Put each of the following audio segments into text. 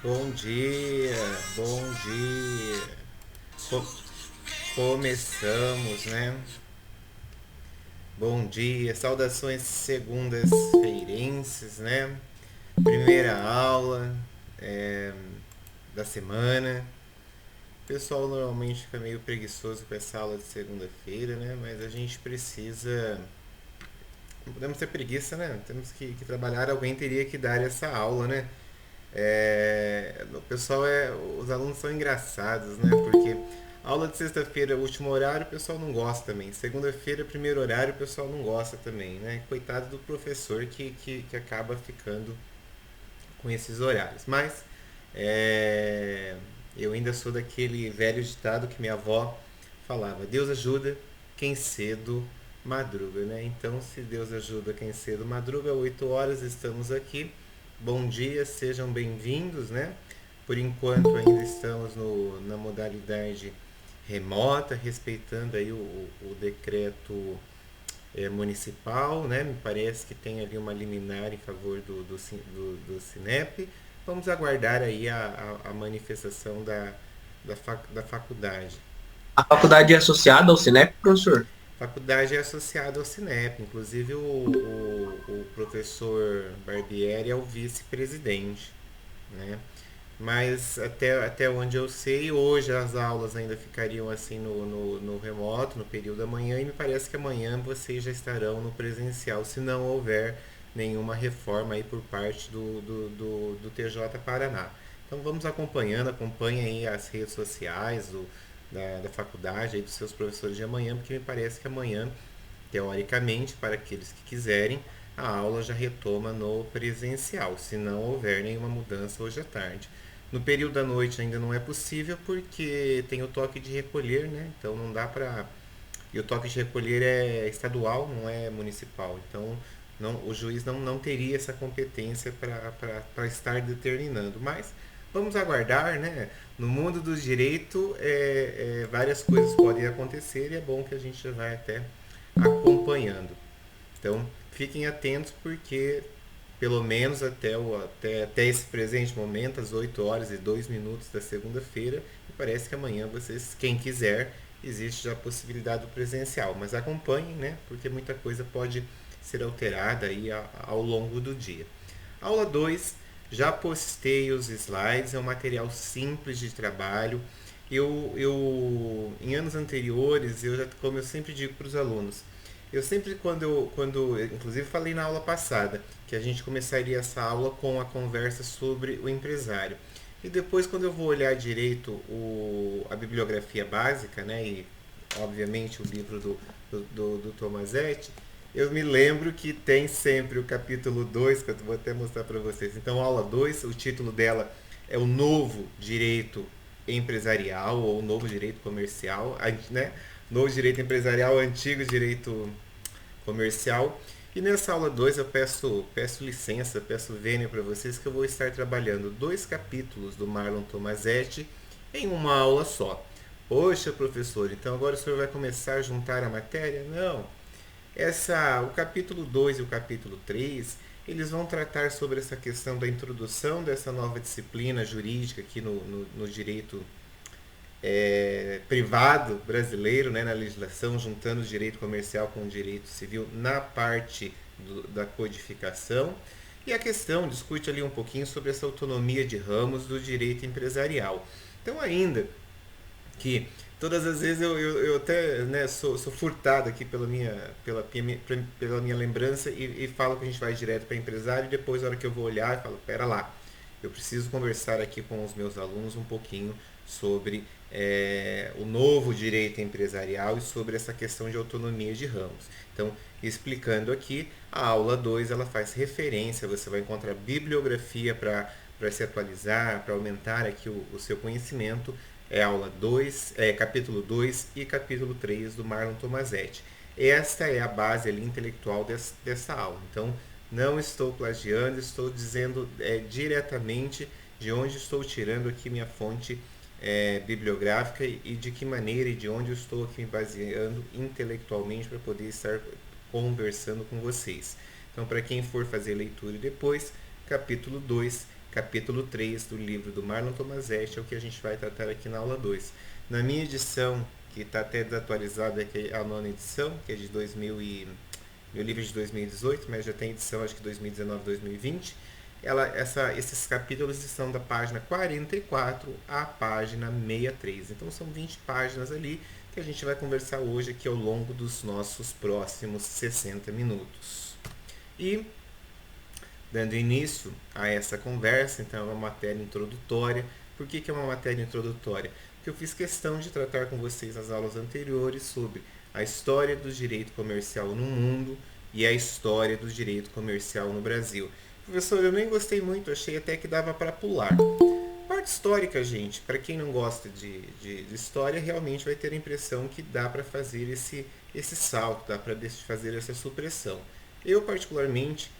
Bom dia, bom dia. Co- Começamos, né? Bom dia, saudações segundas-feirenses, né? Primeira aula é, da semana. O pessoal normalmente fica meio preguiçoso com essa aula de segunda-feira, né? Mas a gente precisa. Não podemos ter preguiça, né? Temos que trabalhar, alguém teria que dar essa aula, né? O pessoal os alunos são engraçados, né? Porque aula de sexta-feira, último horário, o pessoal não gosta também. Segunda-feira, primeiro horário, o pessoal não gosta também, né? Coitado do professor que acaba ficando com esses horários. Mas é, eu ainda sou daquele velho ditado que minha avó falava: Deus ajuda quem cedo madruga, né? Então, se Deus ajuda quem cedo madruga, 8 horas estamos aqui. Bom dia, sejam bem-vindos, né? Por enquanto ainda estamos na modalidade remota, respeitando aí o decreto municipal, né? Me parece que tem ali uma liminar em favor do Cinep. Vamos aguardar aí a manifestação da faculdade. A faculdade é associada ao Cinep, professor? A faculdade é associada ao Cinep, inclusive o professor Barbieri é o vice-presidente, né? Mas até onde eu sei, hoje as aulas ainda ficariam assim no remoto, no período da manhã, e me parece que amanhã vocês já estarão no presencial, se não houver nenhuma reforma aí por parte do TJ Paraná. Então vamos acompanhando, acompanhem aí as redes sociais da faculdade, aí dos seus professores de amanhã, porque me parece que amanhã, teoricamente, para aqueles que quiserem, a aula já retoma no presencial, se não houver nenhuma mudança hoje à tarde. No período da noite ainda não é possível porque tem o toque de recolher, né? Então não dá para. E o toque de recolher é estadual, não é municipal. Então o juiz não teria essa competência para estar determinando. Mas vamos aguardar, né? No mundo do direito, várias coisas podem acontecer e é bom que a gente já vai até acompanhando. Então, fiquem atentos porque pelo menos até esse presente momento, às 8 horas e 2 minutos da segunda-feira, e parece que amanhã vocês, quem quiser, existe já a possibilidade do presencial. Mas acompanhem, né? Porque muita coisa pode ser alterada aí ao longo do dia. Aula 2, já postei os slides, é um material simples de trabalho. Em anos anteriores, como eu sempre digo para os alunos, eu sempre, inclusive falei na aula passada, que a gente começaria essa aula com a conversa sobre o empresário. E depois, quando eu vou olhar direito a bibliografia básica, né, e obviamente o livro do Tomazetti, eu me lembro que tem sempre o capítulo 2 que eu vou até mostrar para vocês. Então, aula 2, o título dela é o novo direito empresarial ou novo direito comercial, né? Novo direito empresarial, antigo direito comercial. E nessa aula 2 eu peço licença, peço vênia para vocês que eu vou estar trabalhando dois capítulos do Marlon Tomazetti em uma aula só. Poxa, professor, então agora o senhor vai começar a juntar a matéria? Não. O capítulo 2 e o capítulo 3 eles vão tratar sobre essa questão da introdução dessa nova disciplina jurídica aqui no direito privado brasileiro, né, na legislação, juntando o direito comercial com o direito civil na parte da codificação. E a questão discute ali um pouquinho sobre essa autonomia de ramos do direito empresarial. Então, ainda que todas as vezes eu até né, sou furtado aqui pela minha lembrança e falo que a gente vai direto para empresário e depois, na hora que eu vou olhar, eu falo: pera lá, eu preciso conversar aqui com os meus alunos um pouquinho sobre o novo direito empresarial e sobre essa questão de autonomia de ramos. Então, explicando aqui, a aula 2 ela faz referência, você vai encontrar bibliografia para se atualizar, para aumentar aqui o seu conhecimento. É aula 2, capítulo 2 e capítulo 3 do Marlon Tomazetti. Esta é a base ali intelectual dessa aula. Então, não estou plagiando, estou dizendo diretamente de onde estou tirando aqui minha fonte bibliográfica e de que maneira e de onde eu estou aqui me baseando intelectualmente para poder estar conversando com vocês. Então, para quem for fazer leitura depois, capítulo 2 capítulo 3 do livro do Marlon Tomazetti, é o que a gente vai tratar aqui na aula 2. Na minha edição, que está até desatualizada, que é a nona edição, que é de 2000 e... meu livro é de 2018, mas já tem edição acho que 2019, 2020. Esses capítulos estão da página 44 à página 63. Então são 20 páginas ali que a gente vai conversar hoje aqui ao longo dos nossos próximos 60 minutos. E, dando início a essa conversa, então é uma matéria introdutória. Por que é uma matéria introdutória? Porque eu fiz questão de tratar com vocês nas aulas anteriores sobre a história do direito comercial no mundo e a história do direito comercial no Brasil. Professor, eu nem gostei muito, achei até que dava para pular. Parte histórica, gente, para quem não gosta de história, realmente vai ter a impressão que dá para fazer esse salto, dá para fazer essa supressão. Eu, particularmente,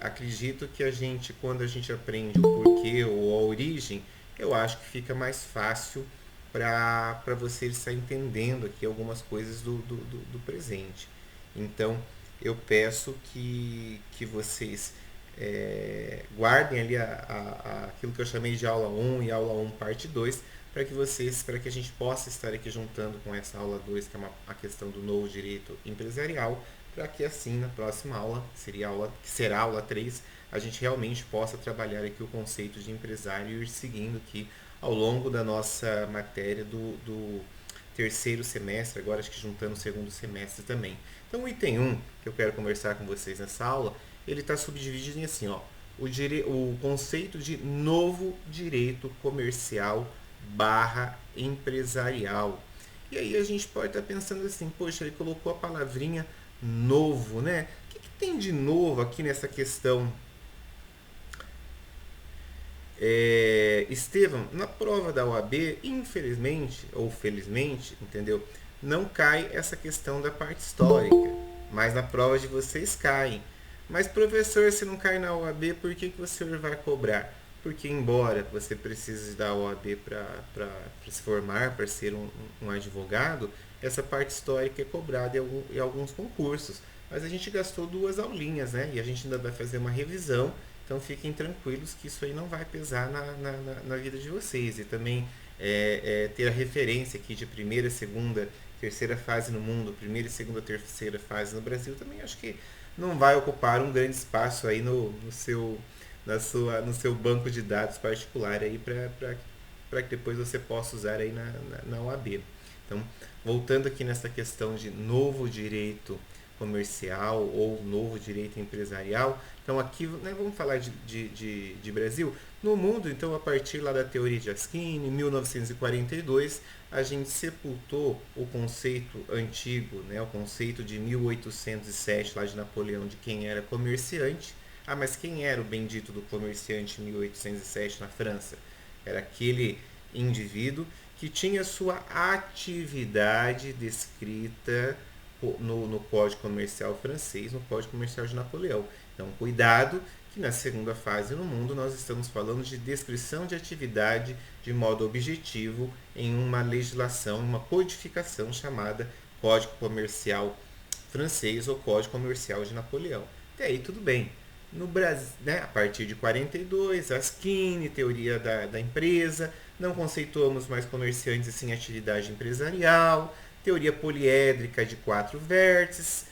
acredito que quando a gente aprende o porquê ou a origem, eu acho que fica mais fácil para você estar entendendo aqui algumas coisas do presente. Então, eu peço que vocês guardem ali aquilo que eu chamei de aula 1 e aula 1 parte 2, para que a gente possa estar aqui juntando com essa aula 2, que é a questão do novo direito empresarial, para que assim na próxima aula, que será a aula 3, a gente realmente possa trabalhar aqui o conceito de empresário e ir seguindo aqui ao longo da nossa matéria do terceiro semestre, agora acho que juntando o segundo semestre também. Então o item 1 que eu quero conversar com vocês nessa aula, ele está subdividido em assim, ó, o conceito de novo direito comercial barra empresarial. E aí a gente pode estar pensando assim, poxa, ele colocou a palavrinha novo, né? O que tem de novo aqui nessa questão? Estevão, na prova da OAB, infelizmente ou felizmente, entendeu? Não cai essa questão da parte histórica, mas na prova de vocês caem. Mas professor, se não cai na OAB, por que o senhor vai cobrar? Porque embora você precise da OAB para se formar, para ser um advogado, essa parte histórica é cobrada em alguns concursos. Mas a gente gastou 2 aulinhas, né? E a gente ainda vai fazer uma revisão. Então fiquem tranquilos que isso aí não vai pesar na vida de vocês. E também ter a referência aqui de primeira, segunda, terceira fase no mundo, primeira, segunda, terceira fase no Brasil, também acho que não vai ocupar um grande espaço aí no seu banco de dados particular aí para que depois você possa usar aí na OAB. Então, voltando aqui nessa questão de novo direito comercial ou novo direito empresarial. Então aqui, né, vamos falar de Brasil. No mundo, então, a partir lá da teoria de Askin, em 1942, a gente sepultou o conceito antigo, né, o conceito de 1807, lá de Napoleão, de quem era comerciante. Ah, mas quem era o bendito do comerciante em 1807 na França? Era aquele indivíduo que tinha sua atividade descrita no Código Comercial francês, no Código Comercial de Napoleão. Então, cuidado que na segunda fase no mundo nós estamos falando de descrição de atividade de modo objetivo em uma legislação, uma codificação chamada Código Comercial francês ou Código Comercial de Napoleão. Até aí tudo bem. No Brasil, né, a partir de 42, Askin, teoria da empresa, não conceituamos mais comerciantes sem atividade empresarial, teoria poliédrica de 4 vértices,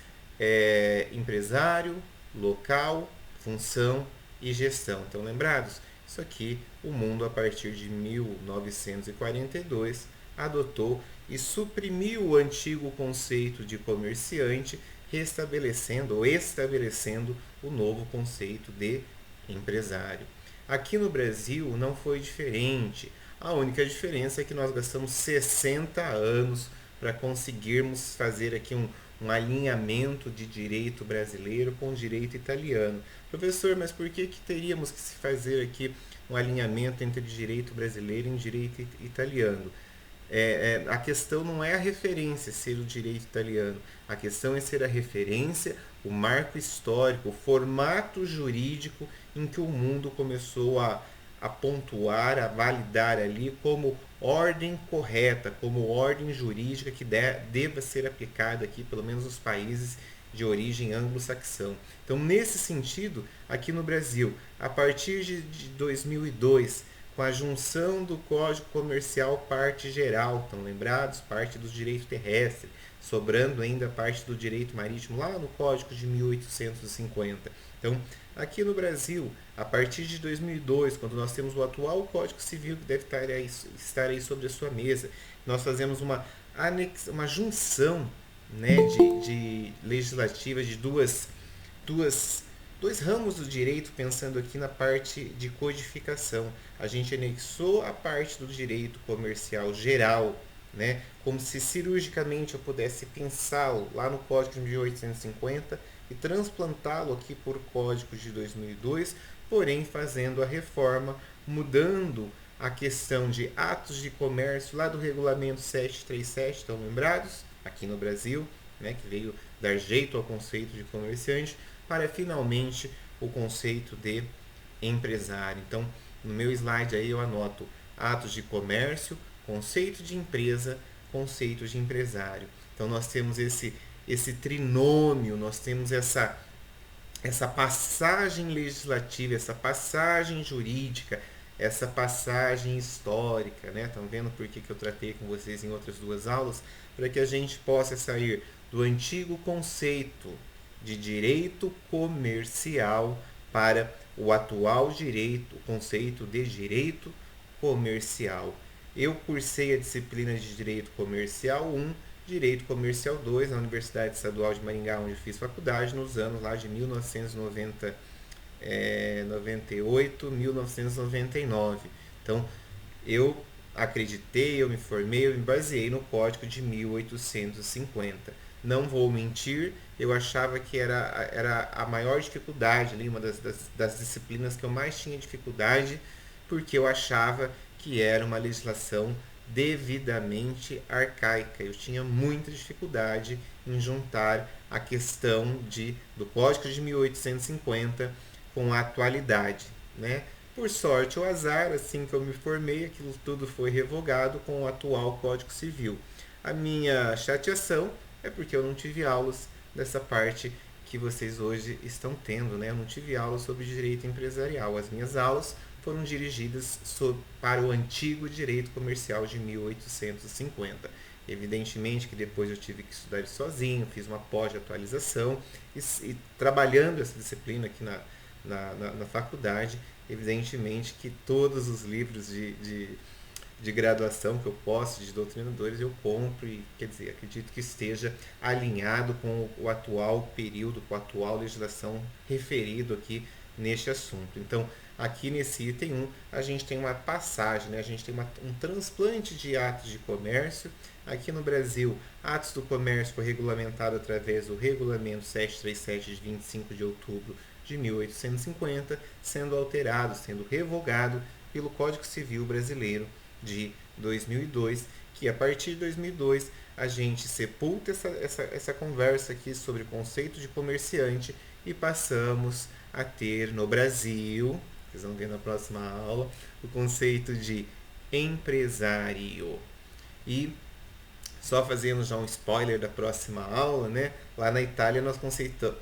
empresário, local, função e gestão. Então, lembrados? Isso aqui, o mundo, a partir de 1942, adotou e suprimiu o antigo conceito de comerciante, restabelecendo ou estabelecendo o novo conceito de empresário. Aqui no Brasil não foi diferente. A única diferença é que nós gastamos 60 anos para conseguirmos fazer aqui um alinhamento de direito brasileiro com o direito italiano. Professor, mas por que teríamos que se fazer aqui um alinhamento entre direito brasileiro e direito italiano? A questão não é a referência ser o direito italiano, a questão é ser a referência, o marco histórico, o formato jurídico em que o mundo começou a pontuar, a validar ali como ordem correta, como ordem jurídica que deva ser aplicada aqui, pelo menos nos países de origem anglo-saxão. Então, nesse sentido, aqui no Brasil, a partir de 2002, com a junção do Código Comercial parte geral, estão lembrados? Parte do direito terrestre, sobrando ainda parte do direito marítimo lá no Código de 1850. Então, aqui no Brasil, a partir de 2002, quando nós temos o atual Código Civil que deve estar aí sobre a sua mesa, nós fazemos uma junção, né, de legislativa de dois ramos do direito, pensando aqui na parte de codificação. A gente anexou a parte do direito comercial geral, né, como se cirurgicamente eu pudesse pensá-lo lá no Código de 1850 e transplantá-lo aqui por Código de 2002, porém fazendo a reforma, mudando a questão de atos de comércio lá do regulamento 737, estão lembrados? Aqui no Brasil, né, que veio dar jeito ao conceito de comerciante, para finalmente o conceito de empresário. Então, no meu slide aí eu anoto atos de comércio, conceito de empresa, conceito de empresário. Então, nós temos esse trinômio, nós temos essa passagem legislativa, essa passagem jurídica, essa passagem histórica, né? Estão vendo por que eu tratei com vocês em outras duas aulas? Para que a gente possa sair do antigo conceito de direito comercial para o atual direito, o conceito de direito comercial. Eu cursei a disciplina de Direito Comercial 1, Direito Comercial 2 na Universidade Estadual de Maringá, onde fiz faculdade nos anos lá de 1998, 1999. Então, eu acreditei, eu me formei, eu me baseei no Código de 1850. Não vou mentir, eu achava que era a maior dificuldade ali, uma das disciplinas que eu mais tinha dificuldade, porque eu achava que era uma legislação devidamente arcaica. Eu tinha muita dificuldade em juntar a questão do Código de 1850 com a atualidade, né? Por sorte ou azar, assim que eu me formei, aquilo tudo foi revogado com o atual Código Civil. A minha chateação é porque eu não tive aulas dessa parte que vocês hoje estão tendo, né? Eu não tive aula sobre direito empresarial. As minhas aulas foram dirigidas para o antigo direito comercial de 1850. Evidentemente que depois eu tive que estudar isso sozinho, fiz uma pós-atualização e trabalhando essa disciplina aqui na faculdade, evidentemente que todos os livros de graduação que eu posso, de doutrinadores, eu compro e, quer dizer, acredito que esteja alinhado com o atual período, com a atual legislação referido aqui neste assunto. Então, aqui nesse item 1, a gente tem uma passagem, né? A gente tem um transplante de atos de comércio. Aqui no Brasil, atos do comércio foi regulamentado através do Regulamento 737 de 25 de outubro de 1850, sendo alterado, sendo revogado pelo Código Civil Brasileiro de 2002, que a partir de 2002 a gente sepulta essa conversa aqui sobre o conceito de comerciante e passamos a ter no Brasil, vocês vão ver na próxima aula, o conceito de empresário. E só fazendo já um spoiler da próxima aula, né? Lá na Itália nós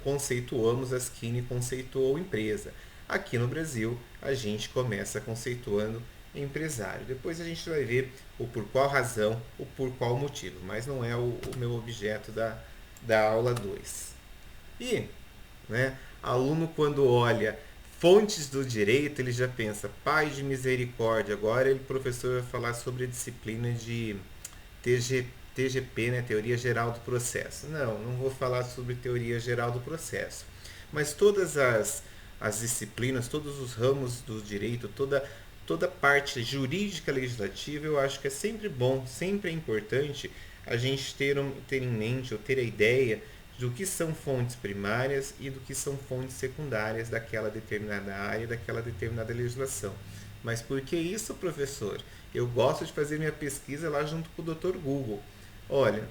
conceituamos a Skinny conceituou empresa. Aqui no Brasil a gente começa conceituando empresário. Depois a gente vai ver o por qual razão, o por qual motivo, mas não é o meu objeto da aula 2. E, né, aluno quando olha fontes do direito, ele já pensa, pai de misericórdia, agora o professor vai falar sobre a disciplina de TGP, né, Teoria Geral do Processo. Não vou falar sobre Teoria Geral do Processo. Mas todas as disciplinas, todos os ramos do direito, toda parte jurídica legislativa, eu acho que é sempre bom, sempre é importante a gente ter em mente ou ter a ideia do que são fontes primárias e do que são fontes secundárias daquela determinada área, daquela determinada legislação. Mas por que isso, professor? Eu gosto de fazer minha pesquisa lá junto com o Dr. Google. Olha,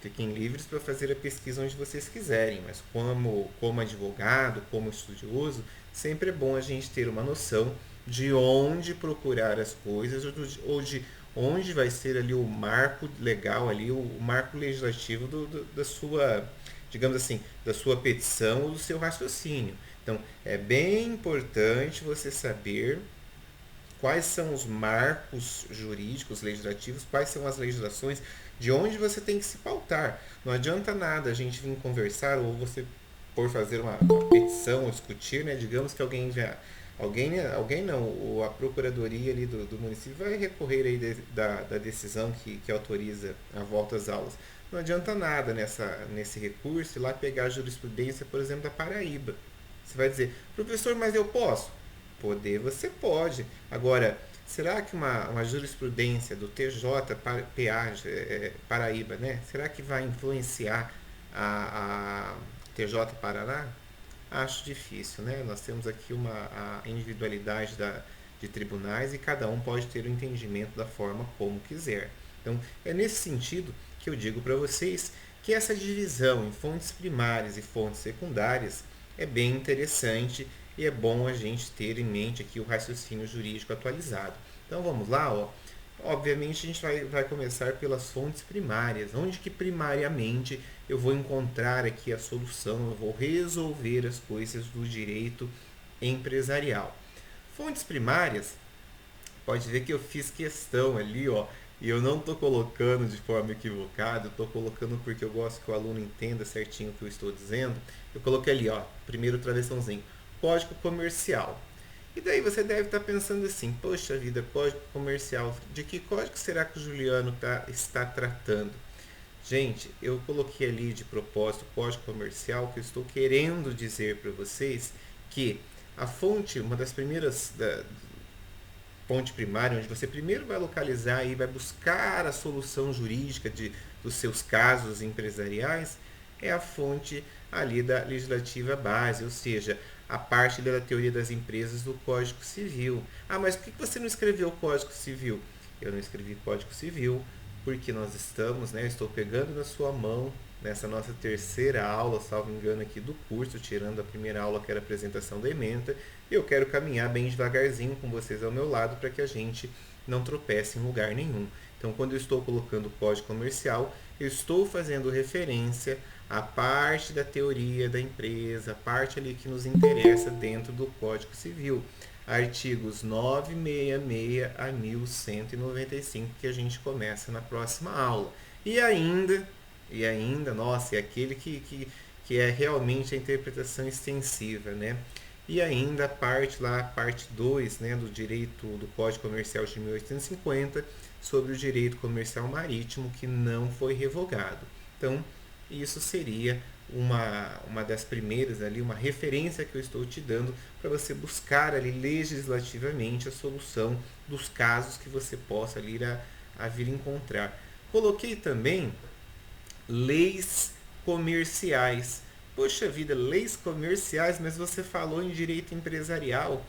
fiquem livres para fazer a pesquisa onde vocês quiserem, mas como advogado, como estudioso, sempre é bom a gente ter uma noção de onde procurar as coisas ou de onde vai ser ali o marco legal, ali, o marco legislativo da sua digamos assim, da sua petição ou do seu raciocínio. Então, é bem importante você saber quais são os marcos jurídicos, legislativos, quais são as legislações, de onde você tem que se pautar. Não adianta nada a gente vir conversar ou você por fazer uma petição ou discutir, né? Digamos que alguém não, a procuradoria ali do município vai recorrer aí da decisão que autoriza a volta às aulas. Não adianta nada nesse recurso ir lá pegar a jurisprudência, por exemplo, da Paraíba. Você vai dizer, professor, mas eu posso? Poder você pode. Agora, será que uma jurisprudência do TJPA Paraíba, né? Será que vai influenciar a TJ Paraná? Acho difícil, né? Nós temos aqui a individualidade de tribunais e cada um pode ter o entendimento da forma como quiser. Então, é nesse sentido que eu digo para vocês que essa divisão em fontes primárias e fontes secundárias é bem interessante e é bom a gente ter em mente aqui o raciocínio jurídico atualizado. Então vamos lá, ó. Obviamente a gente vai começar pelas fontes primárias, onde que primariamente eu vou encontrar aqui a solução, eu vou resolver as coisas do direito empresarial. Fontes primárias, pode ver que eu fiz questão ali, ó, e eu não estou colocando de forma equivocada, eu estou colocando porque eu gosto que o aluno entenda certinho o que eu estou dizendo. Eu coloquei ali, ó, primeiro travessãozinho, Código Comercial. E daí você deve estar pensando assim, poxa vida, Código Comercial, de que código será que o Juliano está tratando? Gente, eu coloquei ali de propósito Código Comercial, que eu estou querendo dizer para vocês que a fonte, uma das primeiras fonte primária, onde você primeiro vai localizar e vai buscar a solução jurídica dos seus casos empresariais, é a fonte ali da legislativa base, ou seja, a parte da teoria das empresas do Código Civil. Ah, mas por que você não escreveu o Código Civil? Eu não escrevi Código Civil porque nós estamos, né, eu estou pegando na sua mão nessa nossa terceira aula, salvo engano aqui do curso, tirando a primeira aula que era a apresentação da ementa, e eu quero caminhar bem devagarzinho com vocês ao meu lado para que a gente não tropece em lugar nenhum. Então, quando eu estou colocando o Código Comercial, eu estou fazendo referência à parte da teoria da empresa, a parte ali que nos interessa dentro do Código Civil. Artigos 966 a 1195, que a gente começa na próxima aula. E ainda, nossa, é aquele que é realmente a interpretação extensiva, né? E ainda a parte 2, né, do direito do Código Comercial de 1850, sobre o direito comercial marítimo, que não foi revogado. Então, isso seria uma das primeiras ali, uma referência que eu estou te dando para você buscar ali legislativamente a solução dos casos que você possa ali a vir encontrar. Coloquei também leis comerciais. Poxa vida, leis comerciais, mas você falou em direito empresarial.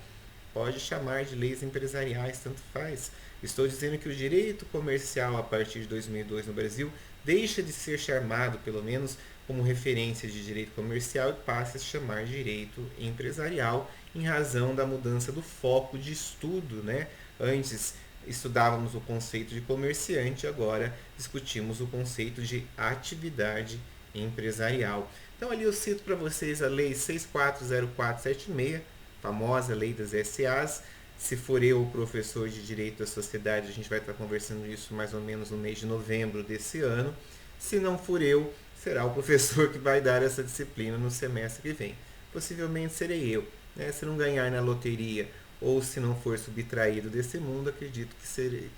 Pode chamar de leis empresariais, tanto faz. Estou dizendo que o direito comercial a partir de 2002 no Brasil deixa de ser chamado, pelo menos, como referência de direito comercial e passa a se chamar de direito empresarial em razão da mudança do foco de estudo, né? Antes estudávamos o conceito de comerciante, agora discutimos o conceito de atividade empresarial. Então ali eu cito para vocês a lei 640476, famosa lei das SAs. Se for eu o professor de Direito da Sociedade, a gente vai estar conversando isso mais ou menos no mês de novembro desse ano. Se não for eu, será o professor que vai dar essa disciplina no semestre que vem. Possivelmente serei eu. Né? Se não ganhar na loteria ou se não for subtraído desse mundo, acredito que serei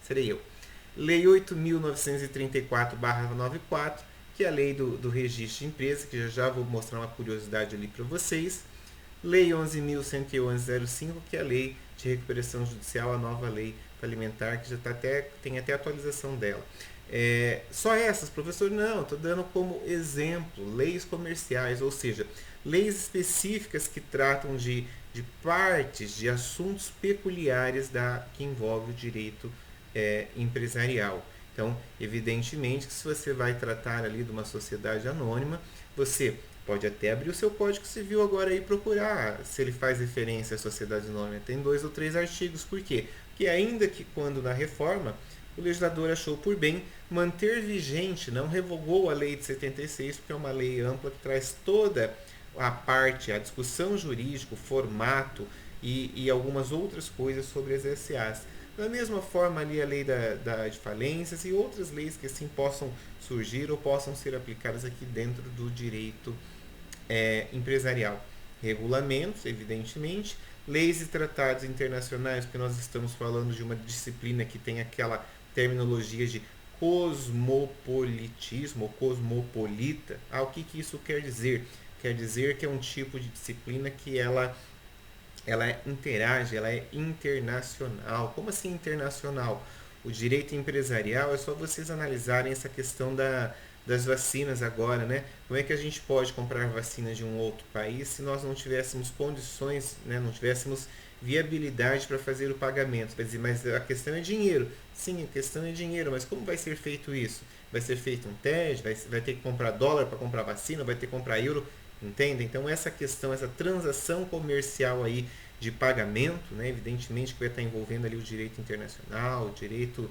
eu. Lei 8.934/94, que é a lei do registro de empresa, que já vou mostrar uma curiosidade ali para vocês. Lei 11.111/05, que é a lei de recuperação judicial, a nova lei alimentar, que já tem até atualização dela. Só essas, professor? Não, estou dando como exemplo leis comerciais, ou seja, leis específicas que tratam de partes, de assuntos peculiares que envolve o direito empresarial. Então, evidentemente que se você vai tratar ali de uma sociedade anônima, você pode até abrir o seu Código Civil agora e procurar se ele faz referência à sociedade anônima. Tem 2 ou 3 artigos. Por quê? Porque ainda que quando na reforma o legislador achou por bem manter vigente, não revogou a lei de 76, porque é uma lei ampla que traz toda a parte, a discussão jurídica, o formato e algumas outras coisas sobre as SAs. Da mesma forma ali a lei de falências e outras leis que assim possam surgir ou possam ser aplicadas aqui dentro do direito empresarial. Regulamentos, evidentemente, leis e tratados internacionais, porque nós estamos falando de uma disciplina que tem aquela terminologia de cosmopolitismo ou cosmopolita. O que isso quer dizer? Quer dizer que é um tipo de disciplina que ela interage, ela é internacional. Como assim internacional? O direito empresarial é só vocês analisarem essa questão das vacinas agora, né? Como é que a gente pode comprar vacinas de um outro país se nós não tivéssemos condições, né? Não tivéssemos viabilidade para fazer o pagamento? Vai dizer, mas a questão é dinheiro. Sim, a questão é dinheiro, mas como vai ser feito isso? Vai ser feito um TED? Vai ter que comprar dólar para comprar vacina? Vai ter que comprar euro? Entende? Então essa questão, essa transação comercial aí de pagamento, né, evidentemente que vai estar envolvendo ali o direito internacional, o direito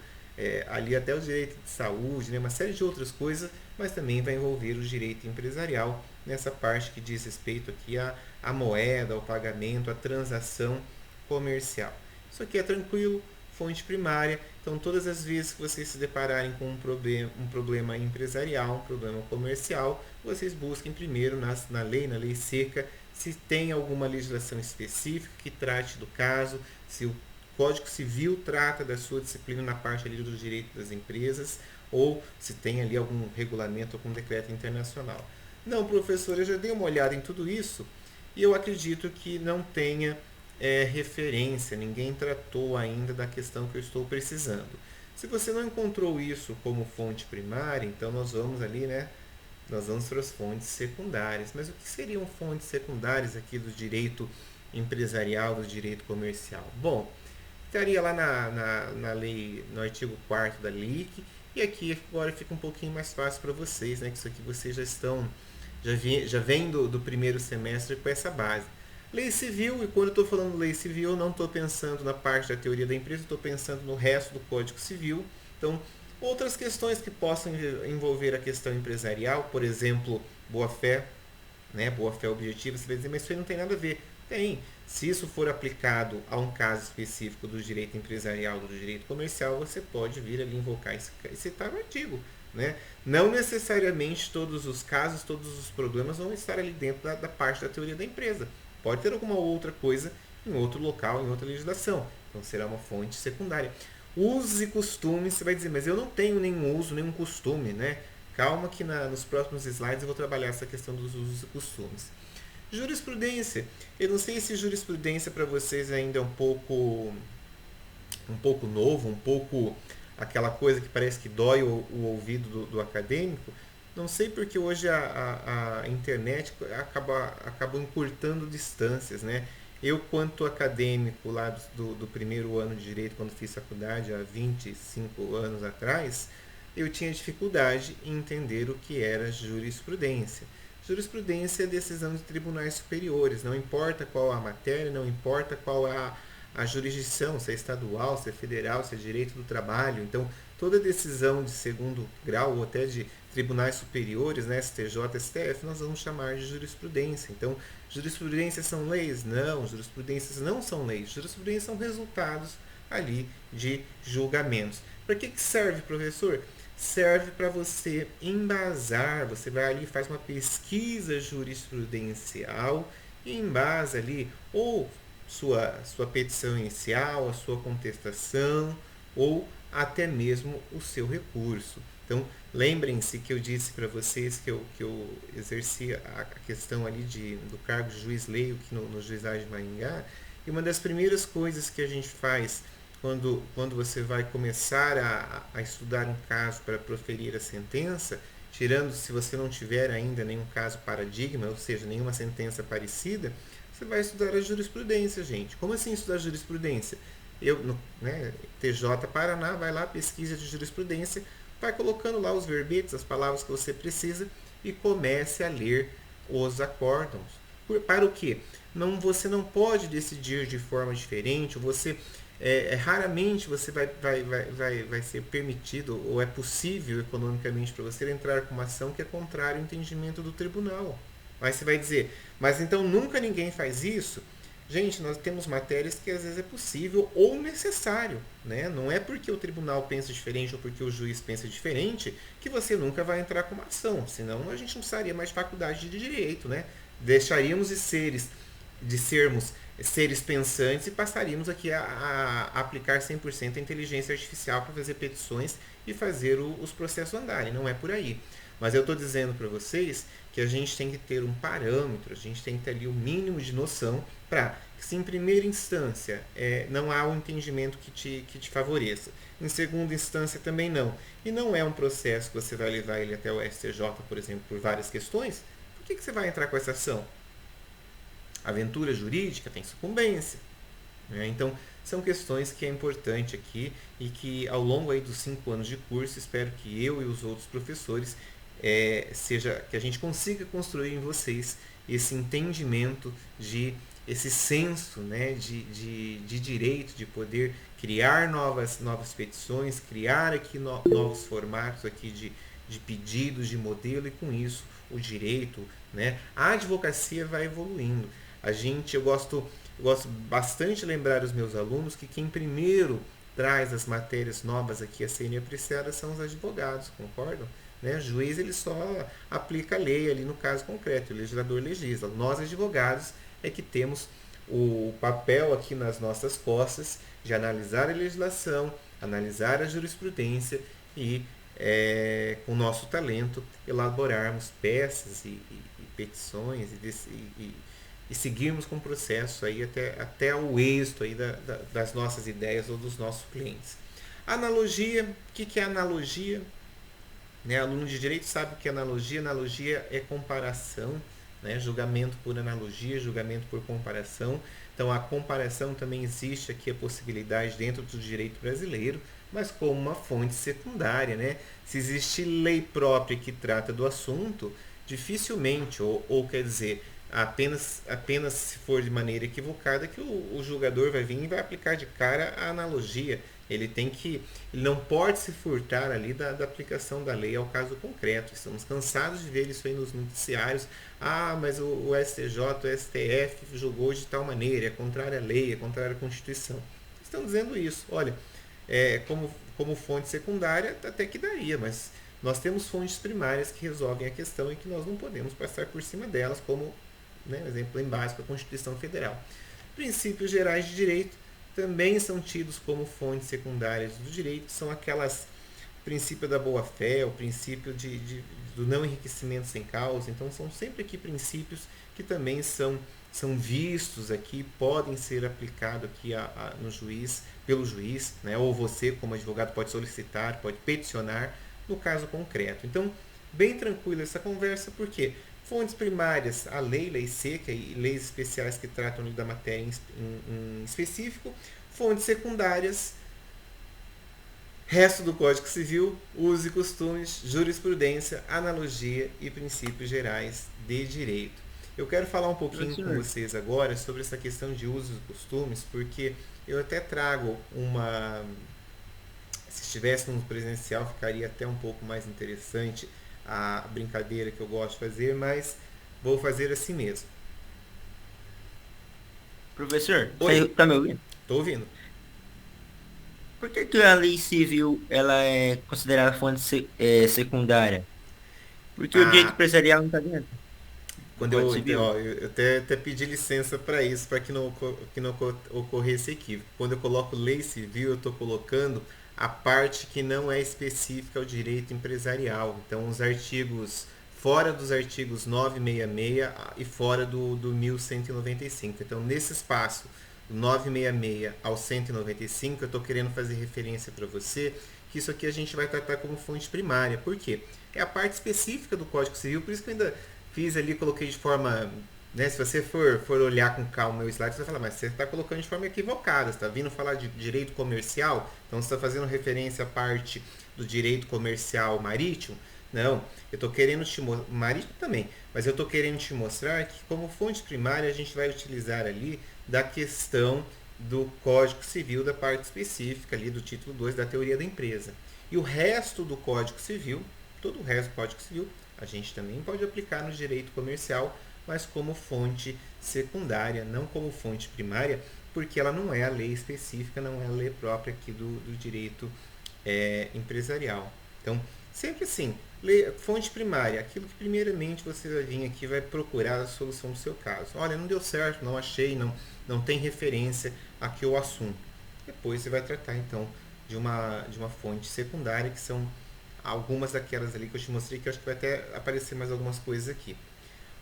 ali até o direito de saúde, né, uma série de outras coisas, mas também vai envolver o direito empresarial nessa parte que diz respeito aqui à moeda, ao pagamento, à transação comercial. Isso aqui é tranquilo, fonte primária. Então, todas as vezes que vocês se depararem com um problema empresarial, um problema comercial, vocês busquem primeiro na lei seca, se tem alguma legislação específica que trate do caso, se o Código Civil trata da sua disciplina na parte ali do direito das empresas, ou se tem ali algum regulamento, algum decreto internacional. Não, professor, eu já dei uma olhada em tudo isso e eu acredito que não tenha referência, ninguém tratou ainda da questão que eu estou precisando. Se você não encontrou isso como fonte primária, então nós vamos ali, né? Nós vamos para as fontes secundárias. Mas o que seriam fontes secundárias aqui do direito empresarial, do direito comercial? Bom, estaria lá na lei, no artigo 4º da LIC, e aqui agora fica um pouquinho mais fácil para vocês, né? Que isso aqui vocês já vem do primeiro semestre com essa base. Lei civil, e quando eu estou falando lei civil, eu não estou pensando na parte da teoria da empresa, estou pensando no resto do Código Civil. Então, outras questões que possam envolver a questão empresarial, por exemplo, boa-fé, né? Boa-fé objetiva, você vai dizer, mas isso aí não tem nada a ver. Tem. Se isso for aplicado a um caso específico do direito empresarial, do direito comercial, você pode vir ali invocar esse tal artigo. Né? Não necessariamente todos os casos, todos os problemas vão estar ali dentro da parte da teoria da empresa. Pode ter alguma outra coisa em outro local, em outra legislação. Então será uma fonte secundária. Usos e costumes, você vai dizer, mas eu não tenho nenhum uso, nenhum costume, né? Calma que nos próximos slides eu vou trabalhar essa questão dos usos e costumes. Jurisprudência. Eu não sei se jurisprudência para vocês ainda é um pouco novo, um pouco aquela coisa que parece que dói o ouvido do acadêmico. Não sei porque hoje a internet acabou encurtando distâncias, né? Eu, quanto acadêmico lá do primeiro ano de Direito, quando fiz faculdade há 25 anos atrás, eu tinha dificuldade em entender o que era jurisprudência. Jurisprudência é decisão de tribunais superiores, não importa qual a matéria, não importa qual a jurisdição, se é estadual, se é federal, se é direito do trabalho. Então, toda decisão de segundo grau ou até de tribunais superiores, né, STJ, STF, nós vamos chamar de jurisprudência. Então, jurisprudências são leis? Não, jurisprudências não são leis. Jurisprudências são resultados ali de julgamentos. Para que serve, professor? Serve para você embasar, você vai ali e faz uma pesquisa jurisprudencial e embasa ali ou sua petição inicial, a sua contestação ou até mesmo o seu recurso. Então, lembrem-se que eu disse para vocês que eu exerci a questão ali do cargo de juiz leigo aqui no Juizado de Maringá, e uma das primeiras coisas que a gente faz quando você vai começar a estudar um caso para proferir a sentença, tirando se você não tiver ainda nenhum caso paradigma, ou seja, nenhuma sentença parecida, você vai estudar a jurisprudência, gente. Como assim estudar jurisprudência? TJ Paraná, vai lá, pesquisa de jurisprudência, vai colocando lá os verbetes, as palavras que você precisa e comece a ler os acórdãos. Para o quê? Não, você não pode decidir de forma diferente, você raramente você vai ser permitido ou é possível economicamente para você entrar com uma ação que é contrária ao entendimento do tribunal. Mas você vai dizer, mas então nunca ninguém faz isso? Gente, nós temos matérias que às vezes é possível ou necessário, né? Não é porque o tribunal pensa diferente ou porque o juiz pensa diferente que você nunca vai entrar com uma ação, senão a gente não precisaria mais de faculdade de direito, né? Deixaríamos de sermos seres pensantes e passaríamos aqui a aplicar 100% a inteligência artificial para fazer petições e fazer os processos andarem. Não é por aí. Mas eu estou dizendo para vocês que a gente tem que ter um parâmetro, a gente tem que ter ali o mínimo de noção para que, se em primeira instância não há um entendimento que te favoreça, em segunda instância também não, e não é um processo que você vai levar ele até o STJ, por exemplo, por várias questões, por que você vai entrar com essa ação? A aventura jurídica tem sucumbência. Né? Então, são questões que é importante aqui e que ao longo aí dos 5 anos de curso, espero que eu e os outros professores seja que a gente consiga construir em vocês esse entendimento esse senso, né, de direito, de poder criar novas petições, criar aqui novos formatos aqui de pedidos, de modelo, e com isso o direito, né, a advocacia vai evoluindo. Eu gosto bastante de lembrar os meus alunos que quem primeiro traz as matérias novas aqui a serem apreciadas são os advogados, concordam? Né? O juiz ele só aplica a lei ali no caso concreto, o legislador legisla. Nós, advogados, é que temos o papel aqui nas nossas costas de analisar a legislação, analisar a jurisprudência e, com o nosso talento, elaborarmos peças e petições e seguirmos com o processo aí até o êxito aí das nossas ideias ou dos nossos clientes. Analogia, o que é analogia? Né? Aluno de direito sabe o que é analogia. Analogia é comparação, né? Julgamento por analogia, julgamento por comparação. Então a comparação também existe aqui a possibilidade dentro do direito brasileiro, mas como uma fonte secundária. Né? Se existe lei própria que trata do assunto, dificilmente, ou quer dizer, apenas se for de maneira equivocada, que o julgador vai vir e vai aplicar de cara a analogia. Ele não pode se furtar ali da aplicação da lei ao caso concreto. Estamos cansados de ver isso aí nos noticiários. Mas o STJ, o STF julgou de tal maneira, é contrário à lei, é contrário à Constituição. Estão dizendo isso. Olha, como fonte secundária até que daria, mas nós temos fontes primárias que resolvem a questão e que nós não podemos passar por cima delas, como, né, exemplo em básico, a Constituição Federal. Princípios gerais de direito também são tidos como fontes secundárias do direito, são aquelas princípio da boa-fé, o princípio do não enriquecimento sem causa. Então são sempre aqui princípios que também são vistos aqui, podem ser aplicados aqui no juiz, pelo juiz, né? Ou você como advogado pode solicitar, pode peticionar no caso concreto. Então, bem tranquila essa conversa, porque fontes primárias, a lei seca e leis especiais que tratam da matéria em específico. Fontes secundárias, resto do Código Civil, usos e costumes, jurisprudência, analogia e princípios gerais de direito. Eu quero falar um pouquinho com vocês agora sobre essa questão de usos e costumes, porque eu até trago se estivesse no presencial ficaria até um pouco mais interessante a brincadeira que eu gosto de fazer, mas vou fazer assim mesmo. Professor, você tá me ouvindo? Estou ouvindo. Por que a lei civil ela é considerada fonte secundária? Porque o direito empresarial não está dentro. Eu até pedi licença para isso, para que não ocorresse equívoco. Quando eu coloco lei civil, eu estou colocando a parte que não é específica ao direito empresarial. Então, os artigos, fora dos artigos 966 e fora do 1195. Então, nesse espaço, do 966 ao 195, eu estou querendo fazer referência para você que isso aqui a gente vai tratar como fonte primária. Por quê? É a parte específica do Código Civil, por isso que eu ainda fiz ali, coloquei de forma... Né, se você for olhar com calma o meu slide, você vai falar, mas você está colocando de forma equivocada, você está vindo falar de direito comercial, então você está fazendo referência à parte do direito comercial marítimo? Não, eu estou querendo te mostrar, marítimo também, Mas eu estou querendo te mostrar que como fonte primária a gente vai utilizar ali da questão do Código Civil da parte específica ali do título 2 da teoria da empresa. E o resto do Código Civil, todo o resto do Código Civil, a gente também pode aplicar no direito comercial, mas como fonte secundária, não como fonte primária, porque ela não é a lei específica, não é a lei própria aqui do direito empresarial. Então, sempre assim, fonte primária, aquilo que primeiramente você vai vir aqui vai procurar a solução do seu caso. Olha, não deu certo, não achei, não tem referência aqui ao assunto. Depois você vai tratar então de uma fonte secundária, que são algumas daquelas ali que eu te mostrei, que eu acho que vai até aparecer mais algumas coisas aqui.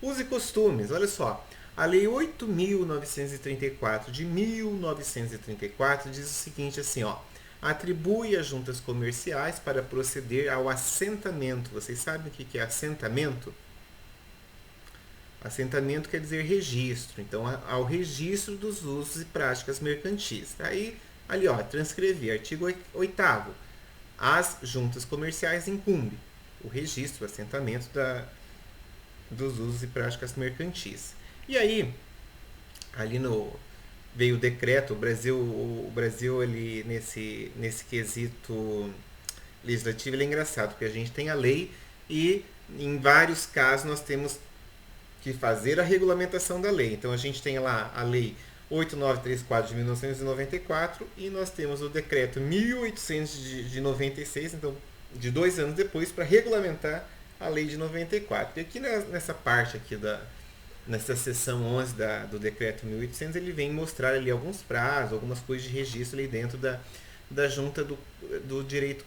Uso e costumes, olha só. A Lei 8.934 de 1934 diz o seguinte assim, ó. Atribui às juntas comerciais para proceder ao assentamento. Vocês sabem o que é assentamento? Assentamento quer dizer registro. Então, ao registro dos usos e práticas mercantis. Aí, ali, ó, transcrever. Artigo 8º. As juntas comerciais incumbe o registro, o assentamento dos usos e práticas mercantis. E aí, ali veio o decreto, o Brasil ele, nesse quesito legislativo, ele é engraçado, porque a gente tem a lei e em vários casos nós temos que fazer a regulamentação da lei. Então a gente tem lá a lei 8934 de 1994 e nós temos o decreto 1800 de 96, então de 2 anos depois, para regulamentar a lei de 94. E aqui nessa parte aqui nessa seção 11 do decreto 1800, ele vem mostrar ali alguns prazos, algumas coisas de registro ali dentro da junta do direito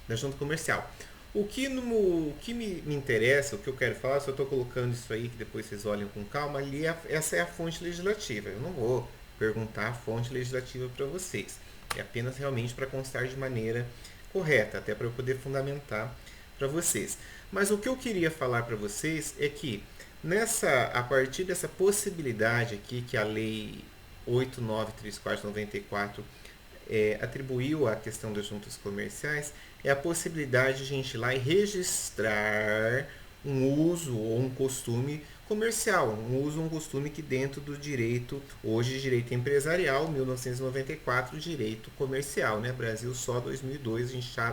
da junta comercial. O que me interessa, o que eu quero falar, só estou colocando isso aí, que depois vocês olhem com calma, ali essa é a fonte legislativa. Eu não vou perguntar a fonte legislativa para vocês. É apenas realmente para constar de maneira correta, até para eu poder fundamentar para vocês. Mas o que eu queria falar para vocês é que a partir dessa possibilidade aqui que a Lei 8.934/94 atribuiu à questão das juntas comerciais, é a possibilidade de a gente ir lá e registrar um uso ou um costume comercial, um uso ou um costume que dentro do direito, hoje direito empresarial, 1994, direito comercial, né? Brasil só 2002, a gente já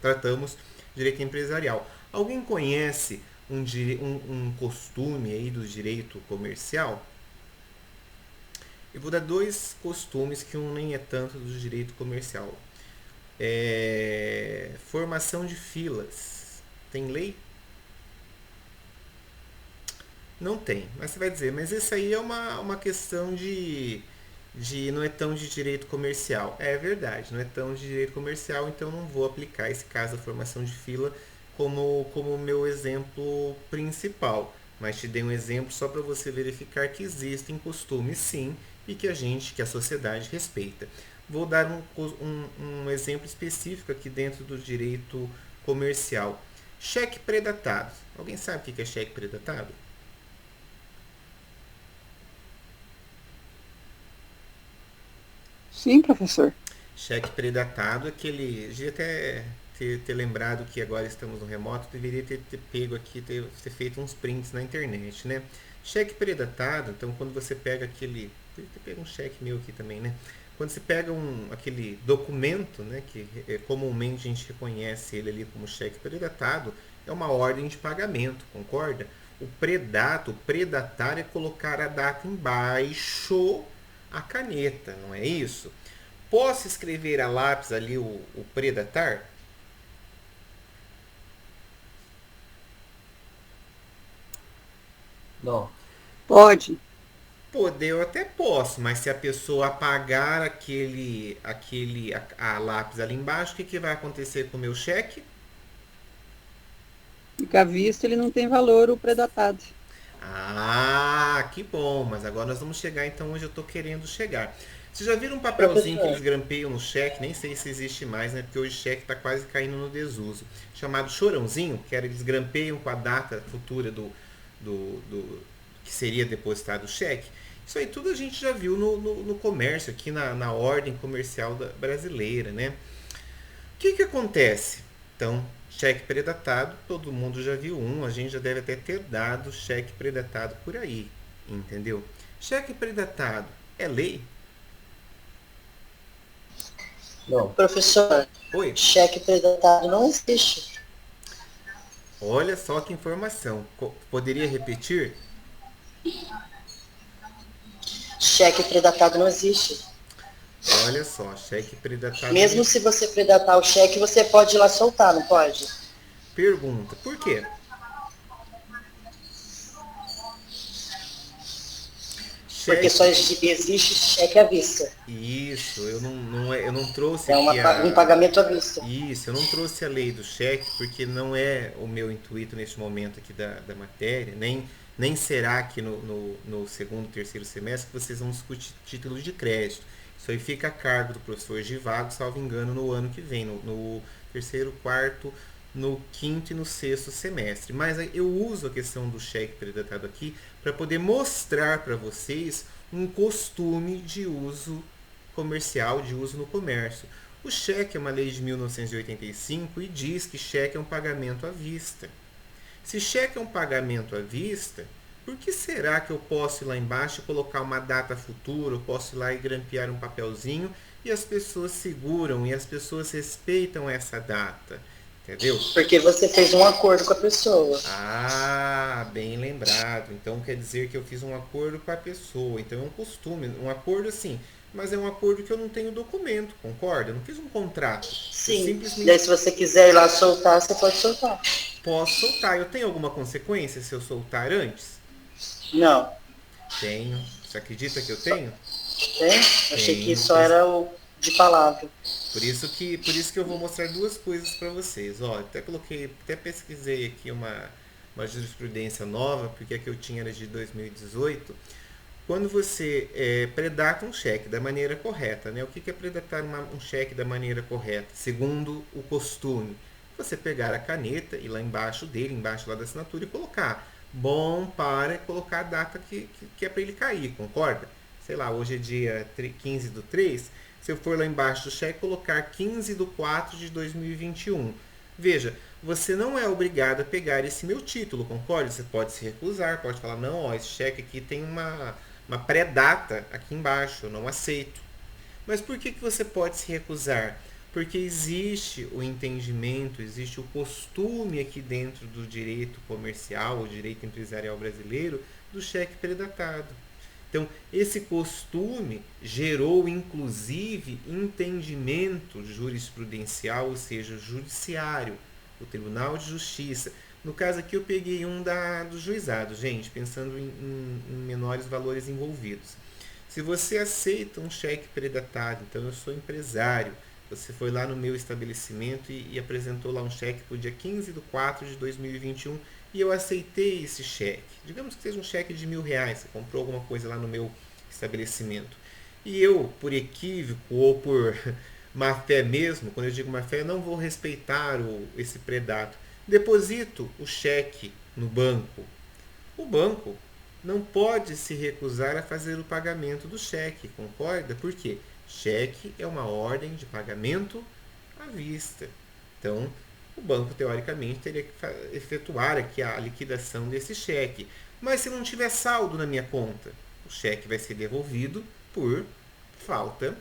tratamos direito empresarial. Alguém conhece um costume aí do direito comercial? Eu vou dar 2 costumes que um nem é tanto do direito comercial. Formação de filas. Tem lei? Não tem. Mas você vai dizer, mas isso aí é uma questão de não é tão de direito comercial. É verdade, não é tão de direito comercial, então não vou aplicar esse caso da formação de fila como meu exemplo principal. Mas te dei um exemplo só para você verificar que existem costumes sim e que a sociedade respeita. Vou dar um exemplo específico aqui dentro do direito comercial. Cheque predatado. Alguém sabe o que é cheque predatado? Sim, professor. Cheque predatado, aquele. Devia até ter lembrado que agora estamos no remoto, deveria ter pego aqui, ter feito uns prints na internet, né? Cheque predatado, então quando você pega aquele. Deveria ter pego um cheque meu aqui também, né? Quando você pega aquele documento, né, que comumente a gente reconhece ele ali como cheque predatado, é uma ordem de pagamento, concorda? O predatar é colocar a data embaixo a caneta, não é isso? Posso escrever a lápis ali o predatar? Não. Pode. Poder eu até posso, mas se a pessoa apagar a lápis ali embaixo, o que vai acontecer com o meu cheque? Fica à vista, ele não tem valor, o predatado. Ah, que bom, mas agora nós vamos chegar então onde eu estou querendo chegar. Vocês já viram um papelzinho que eles grampeiam no cheque? Nem sei se existe mais, né? Porque hoje o cheque está quase caindo no desuso. Chamado chorãozinho, que era eles grampeiam com a data futura do que seria depositado o cheque. Isso aí tudo a gente já viu no comércio, aqui na ordem comercial brasileira, né? O que acontece? Então, cheque predatado, todo mundo já viu um, a gente já deve até ter dado cheque predatado por aí, entendeu? Cheque predatado é lei? Não. Professor, Oi, cheque predatado não existe. olha só que informação. Poderia repetir? Cheque predatado não existe. Olha só, cheque predatado. Mesmo se você predatar o cheque, você pode ir lá soltar, não pode? Pergunta, por quê? Porque Cheque. só existe cheque à vista. Isso, eu não trouxe É aqui um pagamento à vista. Isso, eu não trouxe a lei do cheque porque não é o meu intuito neste momento aqui da matéria, nem será aqui no segundo, terceiro semestre que vocês vão discutir títulos de crédito. Isso aí fica a cargo do professor Givago, salvo engano, no ano que vem, no terceiro, quarto, no quinto e no sexto semestre. Mas eu uso a questão do cheque predatado aqui para poder mostrar para vocês um costume de uso comercial, de uso no comércio. O cheque é uma lei de 1985 e diz que cheque é um pagamento à vista. Se cheque é um pagamento à vista, por que será que eu posso ir lá embaixo e colocar uma data futura, eu posso ir lá e grampear um papelzinho e as pessoas seguram e as pessoas respeitam essa data? Entendeu? Porque você fez um acordo com a pessoa. Ah, bem lembrado. Então quer dizer que eu fiz um acordo com a pessoa. Então é um costume, um acordo assim. Mas é um acordo que eu não tenho documento, concorda? Eu não fiz um contrato. Sim. Eu simplesmente Daí se você quiser ir lá soltar, você pode soltar. posso soltar. Eu tenho alguma consequência se eu soltar antes? Não. Tenho. Você acredita que eu tenho? Tem? Achei que Tenho. só era o de palavra. Por isso que eu vou mostrar duas coisas para vocês. Ó, até pesquisei aqui uma jurisprudência nova, porque a que eu tinha era de 2018. Quando você predata um cheque da maneira correta, né? O que é predatar um cheque da maneira correta? Segundo o costume, você pegar a caneta e lá embaixo dele, embaixo lá da assinatura, e colocar bom para colocar a data que é para ele cair, concorda? Sei lá, hoje é dia 15 do 3. Se eu for lá embaixo do cheque, colocar 15 do 4 de 2021. Veja, você não é obrigado a pegar esse meu título, concorda? Você pode se recusar, pode falar, não, ó, esse cheque aqui tem uma pré-data aqui embaixo, eu não aceito. Mas por que você pode se recusar? Porque existe o entendimento, existe o costume aqui dentro do direito comercial, o direito empresarial brasileiro, do cheque predatado. Então, esse costume gerou, inclusive, entendimento jurisprudencial, ou seja, judiciário, o Tribunal de Justiça. No caso aqui, eu peguei um do juizado, gente, pensando em menores valores envolvidos. Se você aceita um cheque predatado, então eu sou empresário, você foi lá no meu estabelecimento e apresentou lá um cheque para o dia 15 de 4 de 2021 e eu aceitei esse cheque. Digamos que seja um cheque de R$1.000, você comprou alguma coisa lá no meu estabelecimento. E eu, por equívoco ou por má fé mesmo, quando eu digo má fé, não vou respeitar esse predato. Deposito o cheque no banco. O banco não pode se recusar a fazer o pagamento do cheque, concorda? Por quê? Cheque é uma ordem de pagamento à vista. Então, o banco, teoricamente, teria que efetuar aqui a liquidação desse cheque. Mas se não tiver saldo na minha conta, o cheque vai ser devolvido por falta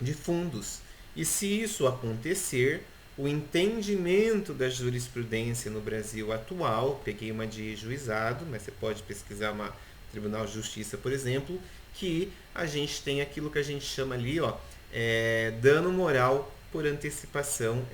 de fundos. E se isso acontecer, o entendimento da jurisprudência no Brasil atual, peguei uma de juizado, mas você pode pesquisar uma Tribunal de Justiça, por exemplo, que a gente tem aquilo que a gente chama ali, ó, dano moral por antecipação